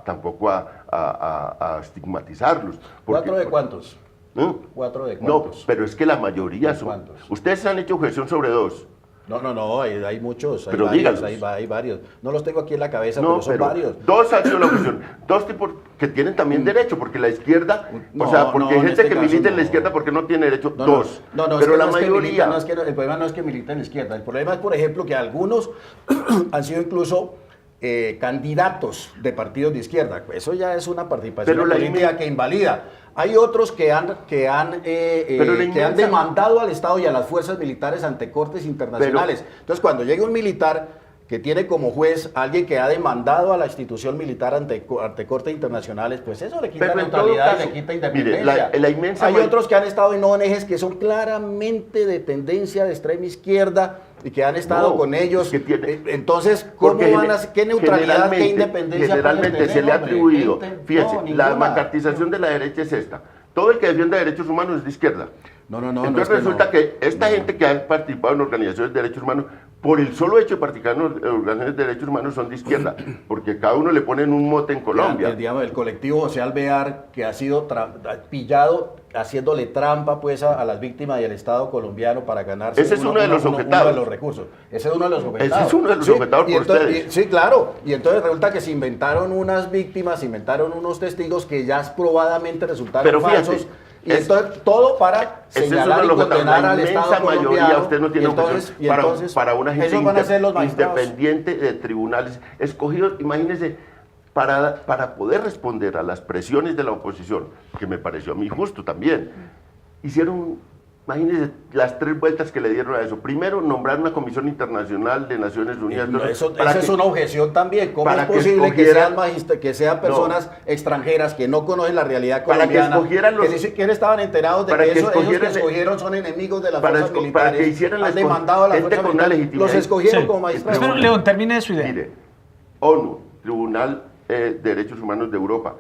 tampoco a estigmatizarlos. ¿Cuatro de cuántos? ¿No? ¿Cuatro de No, cuántos? pero es que la mayoría ¿De son. cuántos? Ustedes han hecho objeción sobre 2. No, hay muchos, hay Pero varios, dígalos. hay varios. No los tengo aquí en la cabeza, No, pero son varios. 2 han sido la objeción. 2 tipos que tienen también derecho, porque la izquierda, No, o sea, porque no, hay en gente este que caso milita en la no. izquierda porque no tiene derecho. No, 2. no, es pero que la no es que mayoría. milita, el problema no es que milita en la izquierda. El problema es, por ejemplo, que algunos han sido incluso candidatos de partidos de izquierda. Eso ya es una participación Pero la política que invalida. Hay otros que han demandado al Estado y a las fuerzas militares ante cortes internacionales. Entonces, cuando llega un militar que tiene como juez alguien que ha demandado a la institución militar ante cortes internacionales, pues eso le quita Pero en todo neutralidad, caso, le quita mire, independencia. la inmensa Hay may- otros que han estado en ONGs que son claramente de tendencia de extrema izquierda y que han estado No, con ellos. es que tiene- Entonces, ¿cómo Porque van a qué neutralidad, qué independencia generalmente pueden se tener, le ha hombre? atribuido. ¿Qué Fíjense, no, la ninguna. macartización de la derecha es esta. Todo el que defiende derechos humanos es de izquierda. No, no, Entonces es que resulta no. que esta gente que ha participado en organizaciones de derechos humanos, por el solo hecho de participar en organizaciones de derechos humanos son de izquierda, porque cada uno le ponen un mote en Colombia. El colectivo José Alvear, que ha sido pillado haciéndole trampa pues a las víctimas y al Estado colombiano para ganarse Ese es uno de los objetados. uno de los recursos. Ese es uno de los objetados. Ese es uno de los Sí, objetados y por entonces- ustedes. sí, claro. Y entonces resulta que se inventaron unas víctimas, se inventaron unos testigos que ya probadamente resultaron Pero fíjate, falsos. Y entonces todo para Ese es señalar uno de y los objetados. condenar La al Estado inmensa mayoría, colombiano. usted no tiene Y entonces- objeción para una gente esos van a ser los magistrados. independiente de tribunales escogidos, imagínense, para poder responder a las presiones de la oposición, que me pareció a mí justo también, hicieron, imagínense, las 3 vueltas que le dieron a eso. Primero, nombrar una comisión internacional de Naciones Unidas. Eso para es que- una objeción también. ¿Cómo para es que posible que escogiera- sean personas extranjeras que no conocen la realidad Para que colombiana, escogieran los- que ni siquiera estaban enterados de para que que ellos que escogieran- escogieron son enemigos de las para fuerzas esco- militares? para que hicieran la Han demandado a las gente fuerzas con una militares. legitimidad. Los escogieron Sí. como magistrados. Pero, León, termine su idea. Mire, ONU, Tribunal de Derechos Humanos de Europa,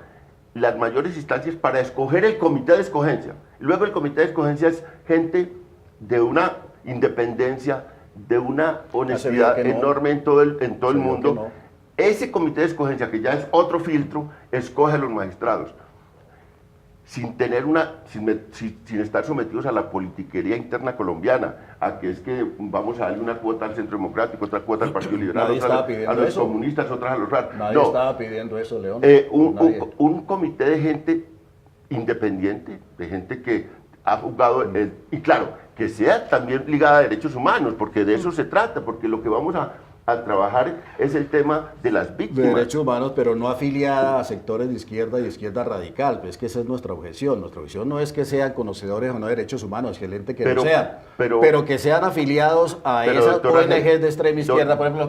las mayores instancias para escoger el comité de escogencia. Luego el comité de escogencia es gente de una independencia, de una honestidad que no. enorme en todo el Se vio mundo. que no. Ese comité de escogencia, que ya es otro filtro, escoge a los magistrados. Sin tener sin estar sometidos a la politiquería interna colombiana, a que es que vamos a darle una cuota al Centro Democrático, otra cuota al Partido Liberal, Nadie otra estaba pidiendo a los eso. comunistas, otras a los raros. Nadie No, estaba pidiendo eso, León. un, Nadie. un comité de gente independiente, de gente que ha jugado, y claro, que sea también ligada a derechos humanos, porque de eso se trata, porque lo que vamos a trabajar es el tema de las De víctimas. derechos humanos, pero no afiliada a sectores de izquierda y izquierda radical. Pues es que esa es nuestra objeción. Nuestra objeción no es que sean conocedores o no de derechos humanos, excelente que Pero- lo sean, pero- que sean afiliados a Pero, esas doctor ONGs Rangel, de extrema izquierda. Por ejemplo,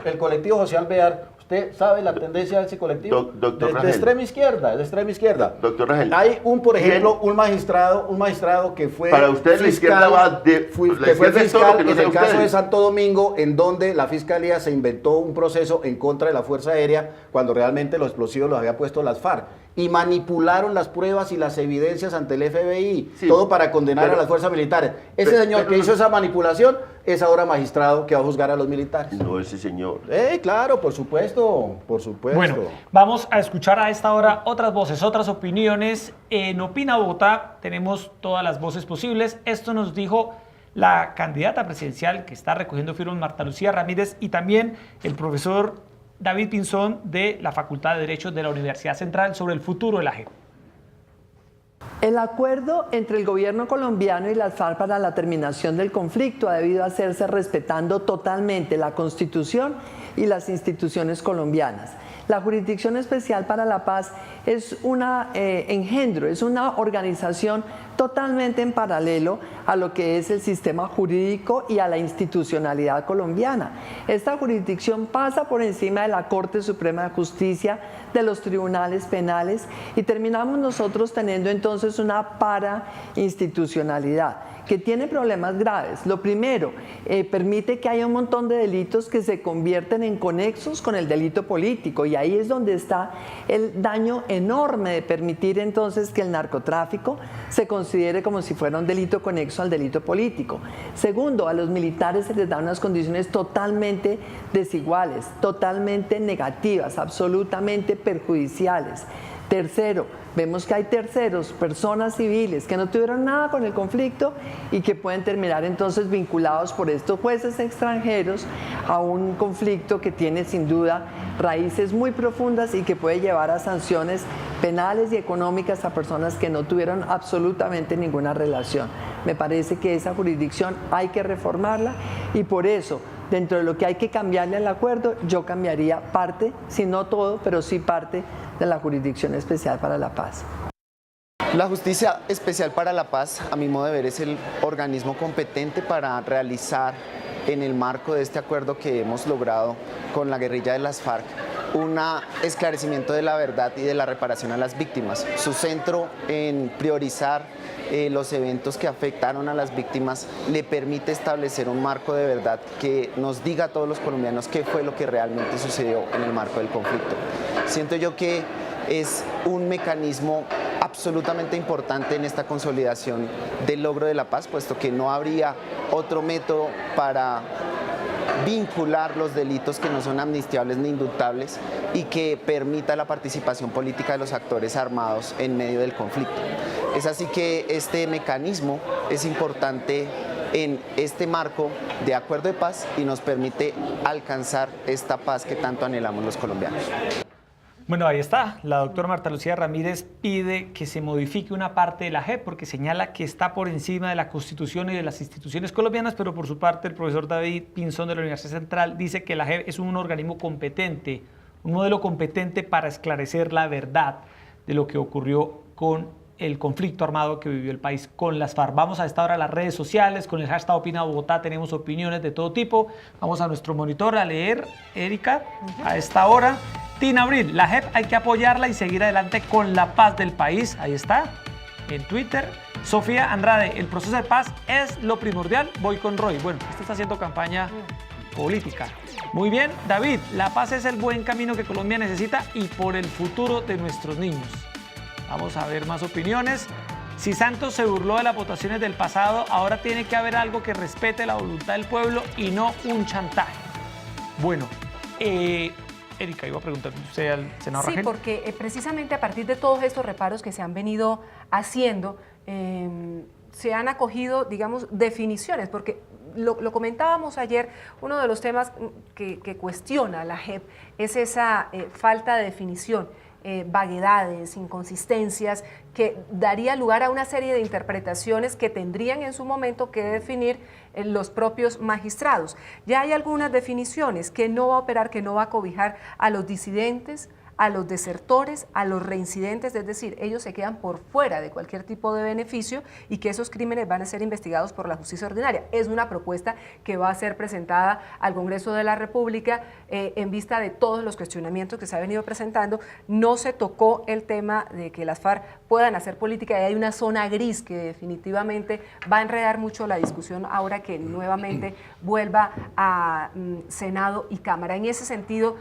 el colectivo José Alvear, ¿usted sabe la tendencia de ese colectivo? Doctor de Rangel. extrema izquierda, de extrema izquierda. Doctor Rangel. Hay por ¿Quién? ejemplo, un magistrado que fue Para usted la izquierda va de- la que fue izquierda es todo fiscal lo que no en sea el caso ustedes. de Santo Domingo, en donde la fiscalía Fiscalía se inventó un proceso en contra de la Fuerza Aérea cuando realmente los explosivos los había puesto las FARC. Y manipularon las pruebas y las evidencias ante el FBI, Sí, todo para condenar a las fuerzas militares. Ese señor que hizo esa manipulación es ahora magistrado que va a juzgar a los militares. No, ese señor. Claro, por supuesto, por supuesto. Bueno, vamos a escuchar a esta hora otras voces, otras opiniones. En Opina Bogotá tenemos todas las voces posibles. Esto nos dijo la candidata presidencial que está recogiendo firmas, Marta Lucía Ramírez, y también el profesor David Pinzón de la Facultad de Derecho de la Universidad Central sobre el futuro de la JEP. El acuerdo entre el gobierno colombiano y las FARC para la terminación del conflicto ha debido hacerse respetando totalmente la Constitución y las instituciones colombianas. La Jurisdicción Especial para la Paz es una engendro, es una organización totalmente en paralelo a lo que es el sistema jurídico y a la institucionalidad colombiana. Esta jurisdicción pasa por encima de la Corte Suprema de Justicia, de los tribunales penales, y terminamos nosotros teniendo entonces una parainstitucionalidad que tiene problemas graves. Lo primero, permite que haya un montón de delitos que se convierten en conexos con el delito político, y ahí es donde está el daño enorme de permitir entonces que el narcotráfico se considere como si fuera un delito conexo al delito político. Segundo, a los militares se les dan unas condiciones totalmente desiguales, totalmente negativas, absolutamente perjudiciales. Tercero, vemos que hay terceros, personas civiles que no tuvieron nada con el conflicto y que pueden terminar entonces vinculados por estos jueces extranjeros a un conflicto que tiene sin duda raíces muy profundas y que puede llevar a sanciones penales y económicas a personas que no tuvieron absolutamente ninguna relación. Me parece que esa jurisdicción hay que reformarla, y por eso, dentro de lo que hay que cambiarle al acuerdo, yo cambiaría parte, si no todo, pero sí parte de la Jurisdicción Especial para la Paz. La Justicia Especial para la Paz, a mi modo de ver, es el organismo competente para realizar, en el marco de este acuerdo que hemos logrado con la guerrilla de las FARC, un esclarecimiento de la verdad y de la reparación a las víctimas. Su centro en priorizar los eventos que afectaron a las víctimas le permite establecer un marco de verdad que nos diga a todos los colombianos qué fue lo que realmente sucedió en el marco del conflicto. Siento yo que es un mecanismo absolutamente importante en esta consolidación del logro de la paz, puesto que no habría otro método para vincular los delitos que no son amnistiables ni indultables y que permita la participación política de los actores armados en medio del conflicto. Es así que este mecanismo es importante en este marco de acuerdo de paz y nos permite alcanzar esta paz que tanto anhelamos los colombianos. Bueno, ahí está. La doctora Marta Lucía Ramírez pide que se modifique una parte de la JEP porque señala que está por encima de la Constitución y de las instituciones colombianas, pero por su parte el profesor David Pinzón de la Universidad Central dice que la JEP es un organismo competente, un modelo competente para esclarecer la verdad de lo que ocurrió con el conflicto armado que vivió el país con las FARC. Vamos a esta hora a las redes sociales, con el hashtag Opina Bogotá tenemos opiniones de todo tipo. Vamos a nuestro monitor a leer, Erika, a esta hora. Tina Abril, la JEP hay que apoyarla y seguir adelante con la paz del país. Ahí está, en Twitter. Sofía Andrade, el proceso de paz es lo primordial. Voy con Roy. Bueno, esto está haciendo campaña política. Muy bien, David, la paz es el buen camino que Colombia necesita y por el futuro de nuestros niños. Vamos a ver más opiniones. Si Santos se burló de las votaciones del pasado, ahora tiene que haber algo que respete la voluntad del pueblo y no un chantaje. Bueno, Erika, iba a preguntar usted al senador Rangel. Sí, porque precisamente a partir de todos estos reparos que se han venido haciendo, se han acogido, digamos, definiciones, porque lo comentábamos ayer, uno de los temas que cuestiona la JEP es esa falta de definición, vaguedades, inconsistencias, que daría lugar a una serie de interpretaciones que tendrían en su momento que definir los propios magistrados. Ya hay algunas definiciones: que no va a operar, que no va a cobijar a los disidentes, a los desertores, a los reincidentes, es decir, ellos se quedan por fuera de cualquier tipo de beneficio y que esos crímenes van a ser investigados por la justicia ordinaria. Es una propuesta que va a ser presentada al Congreso de la República en vista de todos los cuestionamientos que se ha venido presentando. No se tocó el tema de que las FARC puedan hacer política y hay una zona gris que definitivamente va a enredar mucho la discusión ahora que nuevamente vuelva a Senado y Cámara. En ese sentido,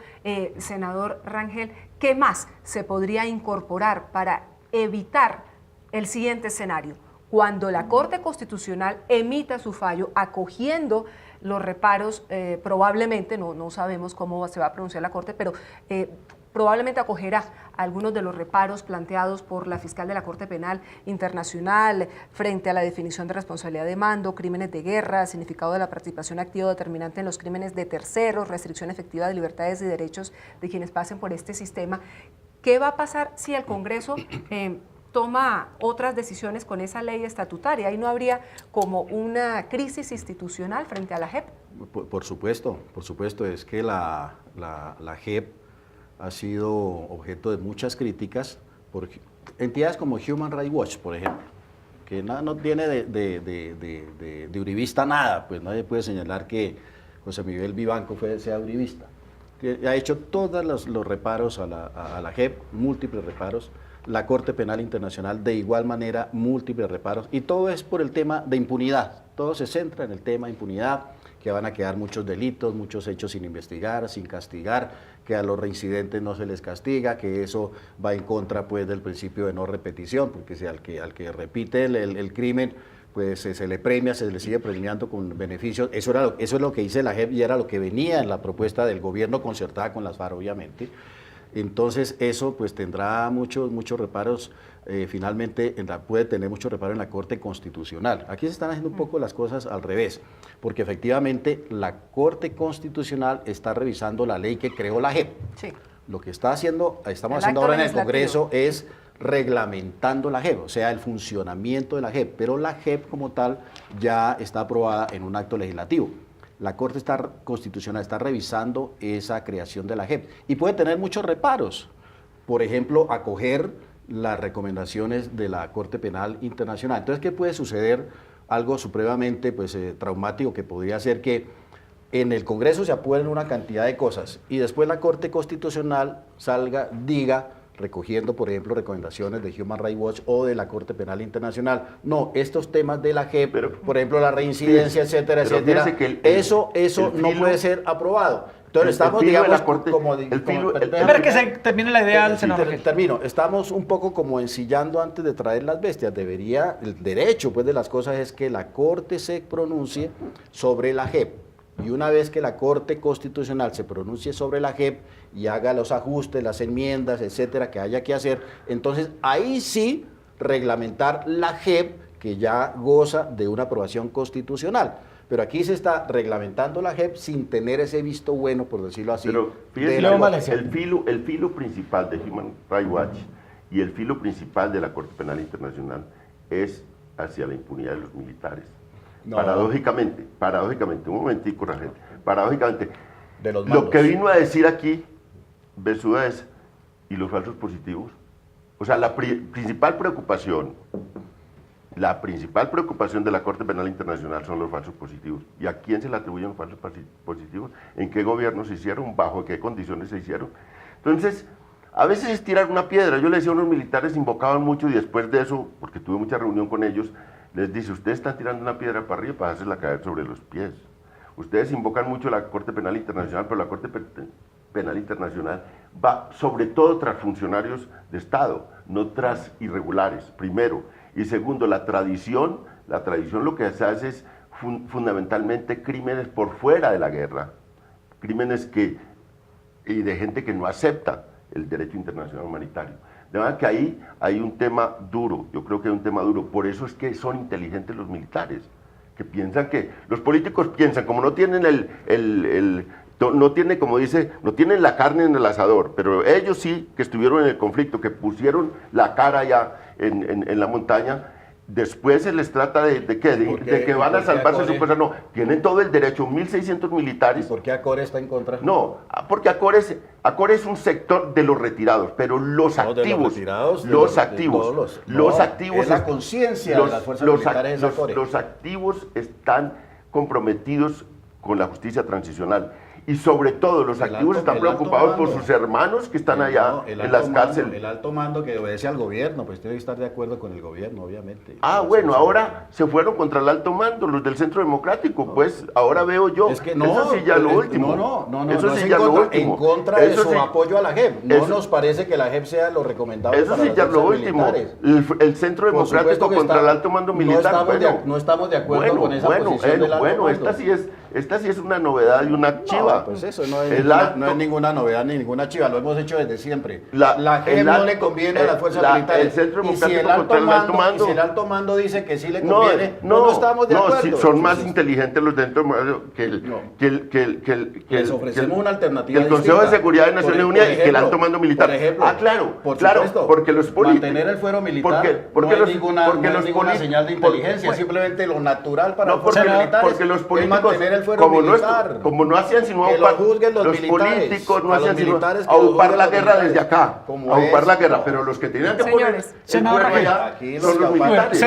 senador Rangel, ¿qué más se podría incorporar para evitar el siguiente escenario? Cuando la Corte Constitucional emita su fallo acogiendo los reparos, probablemente, no sabemos cómo se va a pronunciar la Corte, pero probablemente acogerá algunos de los reparos planteados por la fiscal de la Corte Penal Internacional frente a la definición de responsabilidad de mando, crímenes de guerra, significado de la participación activa o determinante en los crímenes de terceros, restricción efectiva de libertades y derechos de quienes pasen por este sistema. ¿Qué va a pasar si el Congreso toma otras decisiones con esa ley estatutaria? ¿Ahí no habría como una crisis institucional frente a la JEP? Por supuesto, es que la JEP ha sido objeto de muchas críticas por entidades como Human Rights Watch, por ejemplo, que no tiene de uribista nada, pues nadie puede señalar que José Miguel Vivanco sea uribista. Que ha hecho todos los reparos a la JEP, múltiples reparos, la Corte Penal Internacional de igual manera, múltiples reparos, y todo es por el tema de impunidad, todo se centra en el tema de impunidad, que van a quedar muchos delitos, muchos hechos sin investigar, sin castigar, que a los reincidentes no se les castiga, que eso va en contra pues del principio de no repetición, porque si al que repite el crimen, pues se le premia, se le sigue premiando con beneficios. Eso es lo que dice la JEP y era lo que venía en la propuesta del gobierno concertada con las FARC, obviamente. Entonces eso pues tendrá muchos reparos, finalmente puede tener muchos reparos en la Corte Constitucional. Aquí se están haciendo un poco las cosas al revés, porque efectivamente la Corte Constitucional está revisando la ley que creó la JEP. Sí. Lo que estamos haciendo ahora en el Congreso es reglamentando la JEP, o sea, el funcionamiento de la JEP, pero la JEP como tal ya está aprobada en un acto legislativo. La Corte Constitucional está revisando esa creación de la JEP y puede tener muchos reparos. Por ejemplo, acoger las recomendaciones de la Corte Penal Internacional. Entonces, ¿qué puede suceder? Algo supremamente traumático, que podría ser que en el Congreso se aprueben una cantidad de cosas y después la Corte Constitucional diga, recogiendo, por ejemplo, recomendaciones de Human Rights Watch o de la Corte Penal Internacional. No, estos temas de la JEP, por ejemplo, la reincidencia, etcétera, eso no puede ser aprobado. Entonces estamos, digamos, Espera que se termine la idea del senador. Termino. Estamos un poco como ensillando antes de traer las bestias. El derecho pues de las cosas es que la Corte se pronuncie sobre la JEP. Y una vez que la Corte Constitucional se pronuncie sobre la JEP y haga los ajustes, las enmiendas, etcétera, que haya que hacer, entonces ahí sí reglamentar la JEP, que ya goza de una aprobación constitucional. Pero aquí se está reglamentando la JEP sin tener ese visto bueno, por decirlo así. Pero fíjese, el filo principal de Human Rights Watch y el filo principal de la Corte Penal Internacional es hacia la impunidad de los militares. No. Paradójicamente, un momentico, Rangel, paradójicamente, lo que vino a decir aquí Besuda es, ¿y los falsos positivos? O sea, la principal preocupación de la Corte Penal Internacional son los falsos positivos. ¿Y a quién se le atribuyen los falsos positivos? ¿En qué gobierno se hicieron? ¿Bajo qué condiciones se hicieron? Entonces, a veces es tirar una piedra. Yo le decía a unos militares, invocaban mucho y después de eso, porque tuve mucha reunión con ellos, les dice, ustedes están tirando una piedra para arriba para hacerla caer sobre los pies. Ustedes invocan mucho la Corte Penal Internacional, pero la Corte Penal Internacional va sobre todo tras funcionarios de Estado, no tras irregulares, primero. Y segundo, la tradición lo que se hace es fundamentalmente crímenes por fuera de la guerra, crímenes y de gente que no acepta el derecho internacional humanitario. De manera que ahí hay un tema duro, yo creo que hay un tema duro, por eso es que son inteligentes los militares, que piensan que, los políticos piensan, como no tienen no tienen, como dice, no tienen la carne en el asador, pero ellos sí, que estuvieron en el conflicto, que pusieron la cara ya en la montaña, después se les trata de que van a salvarse su cosa. No, tienen todo el derecho, 1.600 militares. ¿Y por qué Acore está en contra? No, porque Acore es un sector de los retirados, pero los activos, los activos, es la conciencia de las fuerzas militares, los activos están comprometidos con la justicia transicional. Y sobre todo los activos están preocupados por sus hermanos que están allá en las cárceles. El alto mando que obedece al gobierno, pues tiene que estar de acuerdo con el gobierno, obviamente. Bueno, ahora se fueron contra el alto mando, los del Centro Democrático, pues ahora veo yo. Es que no, eso sí ya lo último. No, eso sí es ya lo último. En contra de su apoyo a la JEP. No nos parece que la JEP sea lo recomendado. Eso sí ya lo último. El Centro Democrático contra el alto mando militar. No estamos de acuerdo con esa posición del alto mando. Esta sí es una novedad y una chiva. Pues eso no es ninguna novedad ni ninguna chiva, lo hemos hecho desde siempre. La JEP no le conviene a las fuerzas militares. El Centro Democrático contra el alto mando. Y si el alto mando dice que sí le conviene, no estamos de acuerdo. No, son más inteligentes los dentro que les ofrecemos una alternativa. El Consejo de Seguridad de Naciones Unidas y que el alto mando militar. Por ejemplo, claro, porque los políticos. Mantener el fuero militar no es ninguna señal de inteligencia, simplemente lo natural para las fuerzas militares. Porque los políticos, mantener el fuero militar. como no hacían sino los políticos no hacían sino ocupar la guerra desde acá, ocupar la guerra, pero los que tenían que poner el fuero allá son los militares.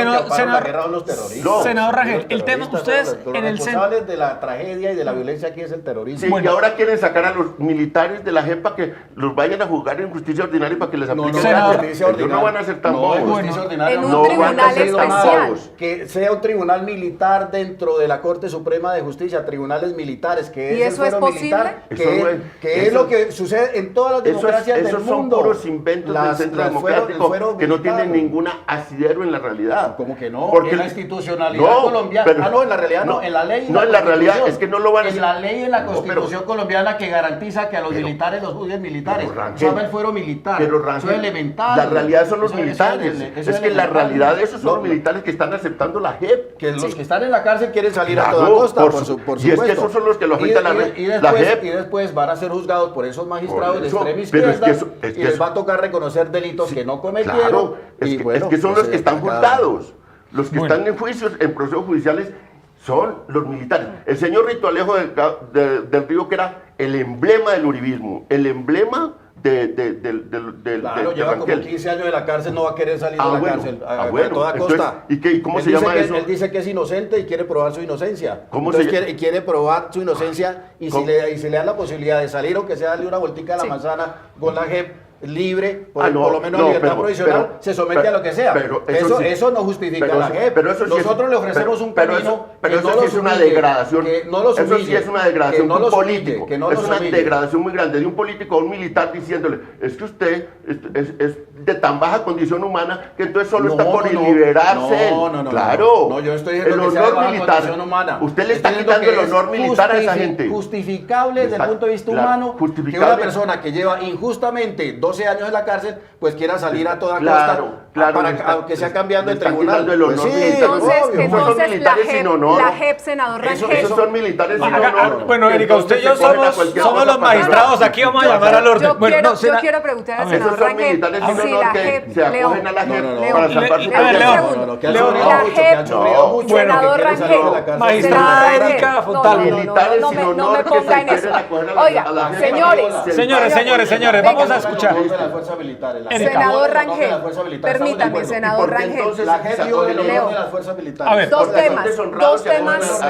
Senador Rangel, el tema, ustedes en el centro de la tragedia y de la violencia aquí es el terrorismo. Sí, y ahora quieren sacar a los militares de la JEP para que los vayan a juzgar en justicia ordinaria y para que les apliquen ellos no van a ser tan bobos. En un tribunal especial. Que sea un tribunal militar dentro de la Corte Suprema de Justicia, tribunales militares, que ¿Y eso es posible? Que es lo que sucede en todas las democracias del mundo. Esos son puros inventos del Centro Democrático que no tienen ninguna asidero en la realidad. ¿Cómo que no? Porque en la institucionalidad colombiana. No, en la realidad no, en la ley. No, en la realidad es que no lo van a hacer. En la ley, en la Constitución colombiana que garantiza que a los militares los juzguen militares. Se llama el fuero militar. Eso es elemental. La realidad son los militares. Es que la realidad de esos son los militares que están aceptando la JEP. Que los que están en la cárcel quieren salir a toda costa, por supuesto. Y es que esos son los que lo afectan la JEP. Y después van a ser juzgados por esos magistrados de extrema izquierda y les va a tocar reconocer delitos que no cometieron. Claro, es que son los que están juzgados. Los que están en juicios, en procesos judiciales, son los militares. El señor Rito Alejo del Río, que era el emblema del uribismo, el emblema lleva como 15 años de la cárcel, no va a querer salir de la cárcel a toda costa. ¿Y cómo se llama eso? Él dice que es inocente y quiere probar su inocencia. Quiere probar su inocencia y si le dan la posibilidad de salir, o que sea darle una vueltica a la manzana con la JEP libre, por lo menos libertad provisional, se somete a lo que sea. Eso no justifica la JEP. Nosotros le ofrecemos un camino pero eso sí es una degradación. Eso sí es una degradación de un político. Es una degradación muy grande de un político a un militar diciéndole, es que usted es de tan baja condición humana que entonces solo está por liberarse. Claro. No, yo estoy diciendo que sea de baja condición humana. Usted le está quitando el honor militar a esa gente. Justificable desde el punto de vista humano que una persona que lleva injustamente 12 años en la cárcel, pues quiera salir a toda costa para que sea cambiando el tribunal. Entonces la JEP, senador Rangel. Esos son militares sin honor. Bueno, Erika, usted y yo somos los magistrados, aquí vamos a llamar al orden. Yo quiero preguntar al senador Rangel si la JEP se acogen a la JEP para salvar su León, senador Rangel, magistrada Erika Fontalvo. Militares sin honor no me ponga en eso. Oiga, señores, vamos a escuchar. Senador Rangel, permítame, senador Rangel. A ver, dos temas,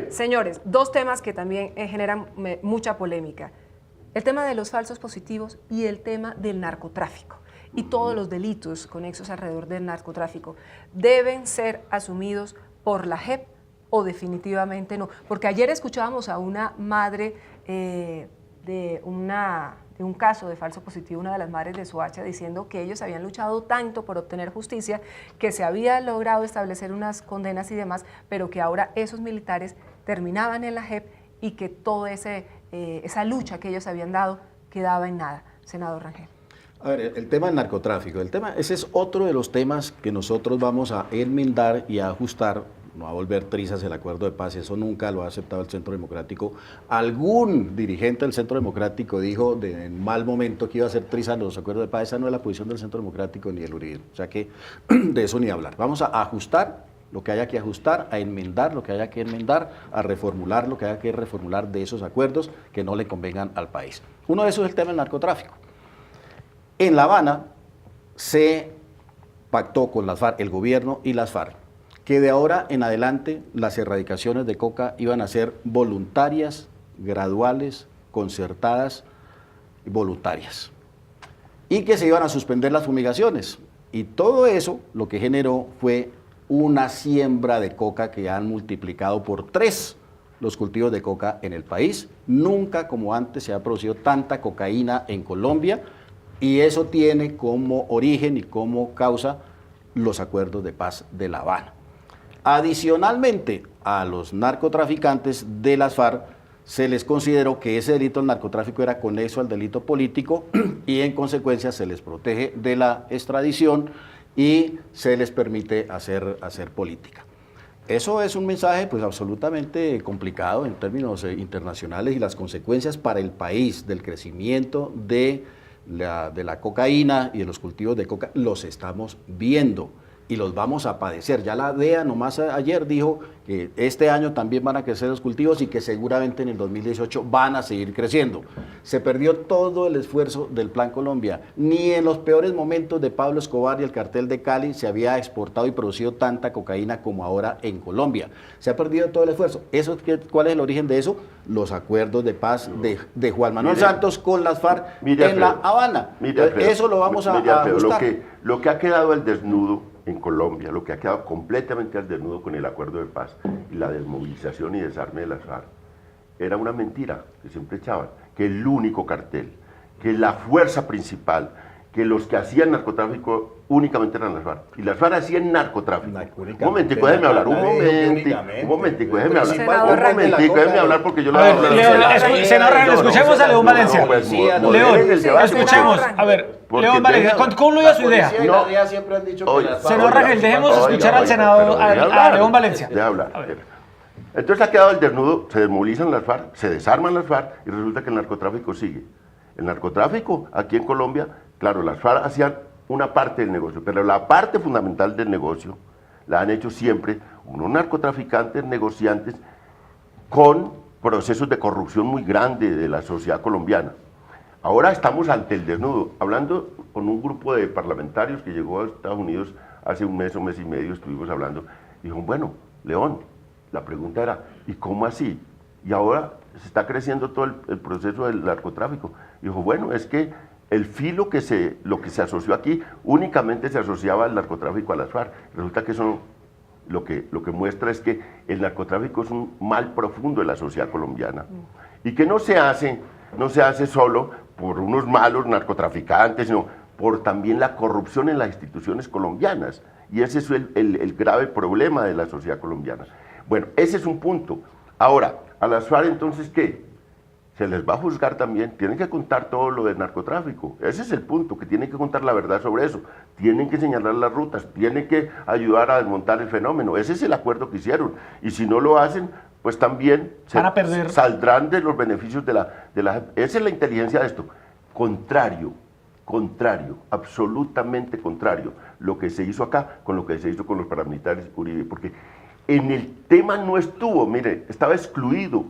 señores, dos temas que también generan mucha polémica. El tema de los falsos positivos y el tema del narcotráfico y todos los delitos conexos alrededor del narcotráfico deben ser asumidos por la JEP o definitivamente no. Porque ayer escuchábamos a una madre de un caso de falso positivo, una de las madres de Soacha, diciendo que ellos habían luchado tanto por obtener justicia, que se había logrado establecer unas condenas y demás, pero que ahora esos militares terminaban en la JEP y que toda esa lucha que ellos habían dado quedaba en nada. Senador Rangel. A ver, el tema del narcotráfico, ese es otro de los temas que nosotros vamos a enmendar y a ajustar no va a volver trizas el acuerdo de paz, eso nunca lo ha aceptado el Centro Democrático. Algún dirigente del Centro Democrático dijo en mal momento que iba a ser trizas los acuerdos de paz, esa no es la posición del Centro Democrático ni del uribismo, o sea que de eso ni hablar. Vamos a ajustar lo que haya que ajustar, a enmendar lo que haya que enmendar, a reformular lo que haya que reformular de esos acuerdos que no le convengan al país. Uno de esos es el tema del narcotráfico. En La Habana se pactó con las FARC, el gobierno y las FARC, que de ahora en adelante las erradicaciones de coca iban a ser voluntarias, graduales, concertadas y voluntarias, y que se iban a suspender las fumigaciones. Y todo eso lo que generó fue una siembra de coca que han multiplicado por 3 los cultivos de coca en el país. Nunca como antes se ha producido tanta cocaína en Colombia, y eso tiene como origen y como causa los acuerdos de paz de La Habana. Adicionalmente a los narcotraficantes de las FARC se les consideró que ese delito del narcotráfico era conexo al delito político y en consecuencia se les protege de la extradición y se les permite hacer política. Eso es un mensaje pues absolutamente complicado en términos internacionales, y las consecuencias para el país del crecimiento de la cocaína y de los cultivos de coca los estamos viendo y los vamos a padecer. Ya la DEA nomás ayer dijo que este año también van a crecer los cultivos y que seguramente en el 2018 van a seguir creciendo. Se perdió todo el esfuerzo del Plan Colombia. Ni en los peores momentos de Pablo Escobar y el cartel de Cali se había exportado y producido tanta cocaína como ahora en Colombia. Se ha perdido todo el esfuerzo. ¿Cuál es el origen de eso? Los acuerdos de paz de Juan Manuel Santos con las FARC en La Habana. Eso lo vamos a ajustar. Lo que ha quedado al desnudo en Colombia, lo que ha quedado completamente al desnudo con el acuerdo de paz y la desmovilización y desarme de las FARC, era una mentira que siempre echaban, que el único cartel, que la fuerza principal, que los que hacían narcotráfico únicamente eran las FARC, y las FARC hacían narcotráfico. Un momentico, déjeme hablar, un momentico, déjeme hablar porque yo le voy a hablar. Senador Rangel, escuchemos a León Valencia. León, escuchemos, a ver, León Valencia, concluya su idea. Senador Rangel, dejemos escuchar al senador, a León Valencia. Deja hablar. Entonces ha quedado el desnudo, se desmovilizan las FARC, se desarman las FARC y resulta que el narcotráfico sigue. El narcotráfico aquí en Colombia, claro, las FARC hacían una parte del negocio, pero la parte fundamental del negocio la han hecho siempre unos narcotraficantes, negociantes, con procesos de corrupción muy grandes de la sociedad colombiana. Ahora estamos ante el desnudo, hablando con un grupo de parlamentarios que llegó a Estados Unidos hace un mes o mes y medio, estuvimos hablando, dijo, bueno, León, la pregunta era, ¿y cómo así? Y ahora se está creciendo todo el proceso del narcotráfico. Dijo, bueno, es que el filo lo que se asoció aquí únicamente se asociaba al narcotráfico a las FARC. Resulta que eso lo que muestra es que el narcotráfico es un mal profundo de la sociedad colombiana y que no se hace solo por unos malos narcotraficantes, sino por también la corrupción en las instituciones colombianas. Y ese es el grave problema de la sociedad colombiana. Bueno, ese es un punto. Ahora, a las FARC entonces, ¿qué? Se les va a juzgar también, tienen que contar todo lo del narcotráfico, ese es el punto, que tienen que contar la verdad sobre eso, tienen que señalar las rutas, tienen que ayudar a desmontar el fenómeno, ese es el acuerdo que hicieron, y si no lo hacen, pues también saldrán de los beneficios de la... Esa es la inteligencia de esto, contrario, absolutamente contrario, lo que se hizo acá con lo que se hizo con los paramilitares Uribe, porque en el tema no estuvo, mire, estaba excluido.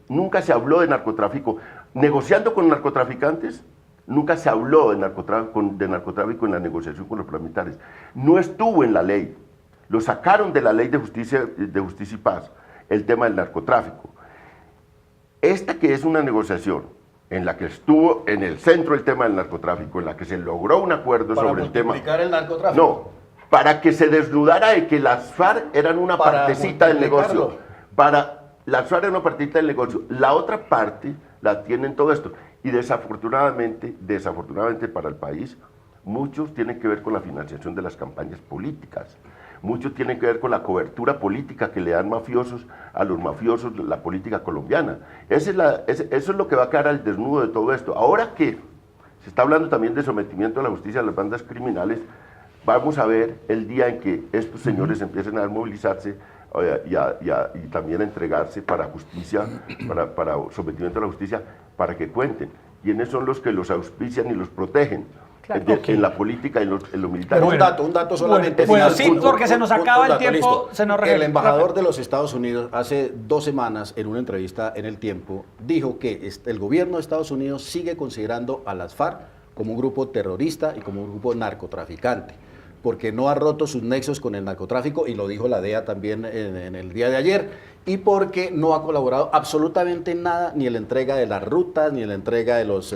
Nunca se habló de narcotráfico. Negociando con narcotraficantes, nunca se habló de narcotráfico en la negociación con los paramilitares. No estuvo en la ley. Lo sacaron de la ley de justicia y paz, el tema del narcotráfico. Esta que es una negociación en la que estuvo en el centro el tema del narcotráfico, en la que se logró un acuerdo sobre el tema... ¿Para multiplicar el narcotráfico? No, para que se desnudara de que las FARC eran una partecita del negocio. Las FARC eran una partecita del negocio. La otra parte la tienen todo esto. Y desafortunadamente para el país, muchos tienen que ver con la financiación de las campañas políticas. Muchos tienen que ver con la cobertura política que le dan mafiosos a los mafiosos de la política colombiana. Eso es lo que va a quedar al desnudo de todo esto. Ahora que se está hablando también de sometimiento a la justicia de las bandas criminales, vamos a ver el día en que estos señores empiecen a movilizarse y también a entregarse para justicia, para sometimiento a la justicia, para que cuenten quiénes son los que los auspician y los protegen. Claro. Okay. En la política y en lo militar. Pero un dato solamente. Bueno, final. sí, porque se nos acaba el tiempo, listo. se nos El embajador de los Estados Unidos hace 2 semanas en una entrevista en El Tiempo dijo que el gobierno de Estados Unidos sigue considerando a las FARC como un grupo terrorista y como un grupo narcotraficante, porque no ha roto sus nexos con el narcotráfico, y lo dijo la DEA también en el día de ayer, y porque no ha colaborado absolutamente en nada, ni en la entrega de las rutas, ni en la entrega de los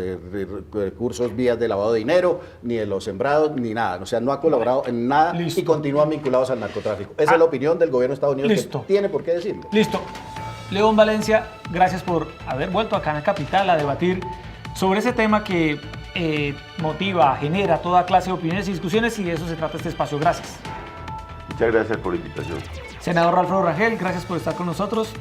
recursos vías de lavado de dinero, ni de los sembrados, ni nada. O sea, no ha colaborado en nada. Listo. Y continúan vinculados al narcotráfico. Esa es la opinión del gobierno de Estados Unidos, Listo. que tiene por qué decirlo. Listo. León Valencia, gracias por haber vuelto acá en la capital a debatir sobre ese tema que motiva, genera toda clase de opiniones y discusiones, y de eso se trata este espacio. Gracias. Muchas gracias por la invitación. Senador Alfredo Rangel, gracias por estar con nosotros.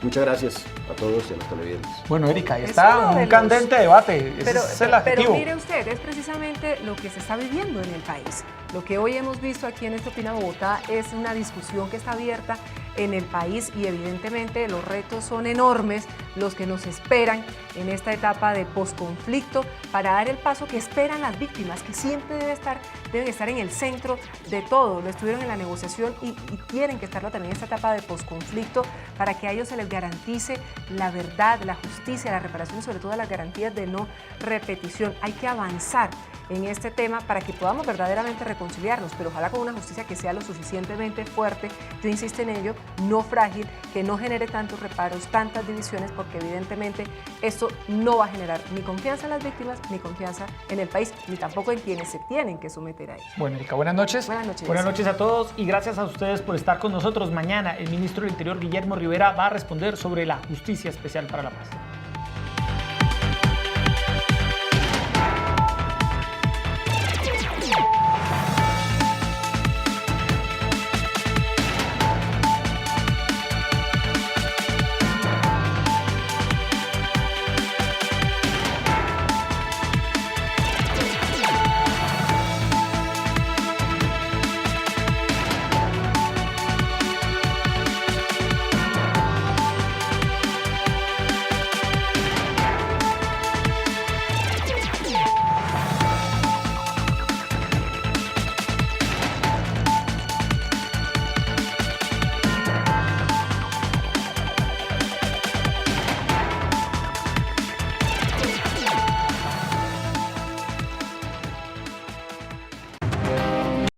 Muchas gracias a todos y a los televidentes. Bueno, Erika, ahí Es está uno de un candente debate. Pero, Ese es el adjetivo. pero mire usted, es precisamente lo que se está viviendo en el país. Lo que hoy hemos visto aquí en este Opina Bogotá es una discusión que está abierta en el país, y evidentemente los retos son enormes, los que nos esperan en esta etapa de posconflicto, para dar el paso que esperan las víctimas, que siempre deben estar en el centro de todo. Lo estuvieron en la negociación y tienen que estarlo también en esta etapa de posconflicto, para que a ellos se les garantice la verdad, la justicia, la reparación y sobre todo las garantías de no repetición. Hay que avanzar en este tema para que podamos verdaderamente reconciliarnos, pero ojalá con una justicia que sea lo suficientemente fuerte, yo insisto en ello, no frágil, que no genere tantos reparos, tantas divisiones, porque evidentemente esto no va a generar ni confianza en las víctimas, ni confianza en el país, ni tampoco en quienes se tienen que someter a ello. Bueno, Erika, buenas noches. Buenas noches. Buenas noches a todos, y gracias a ustedes por estar con nosotros. Mañana el ministro del Interior, Guillermo Rivera, va a responder sobre la Justicia Especial para la Paz.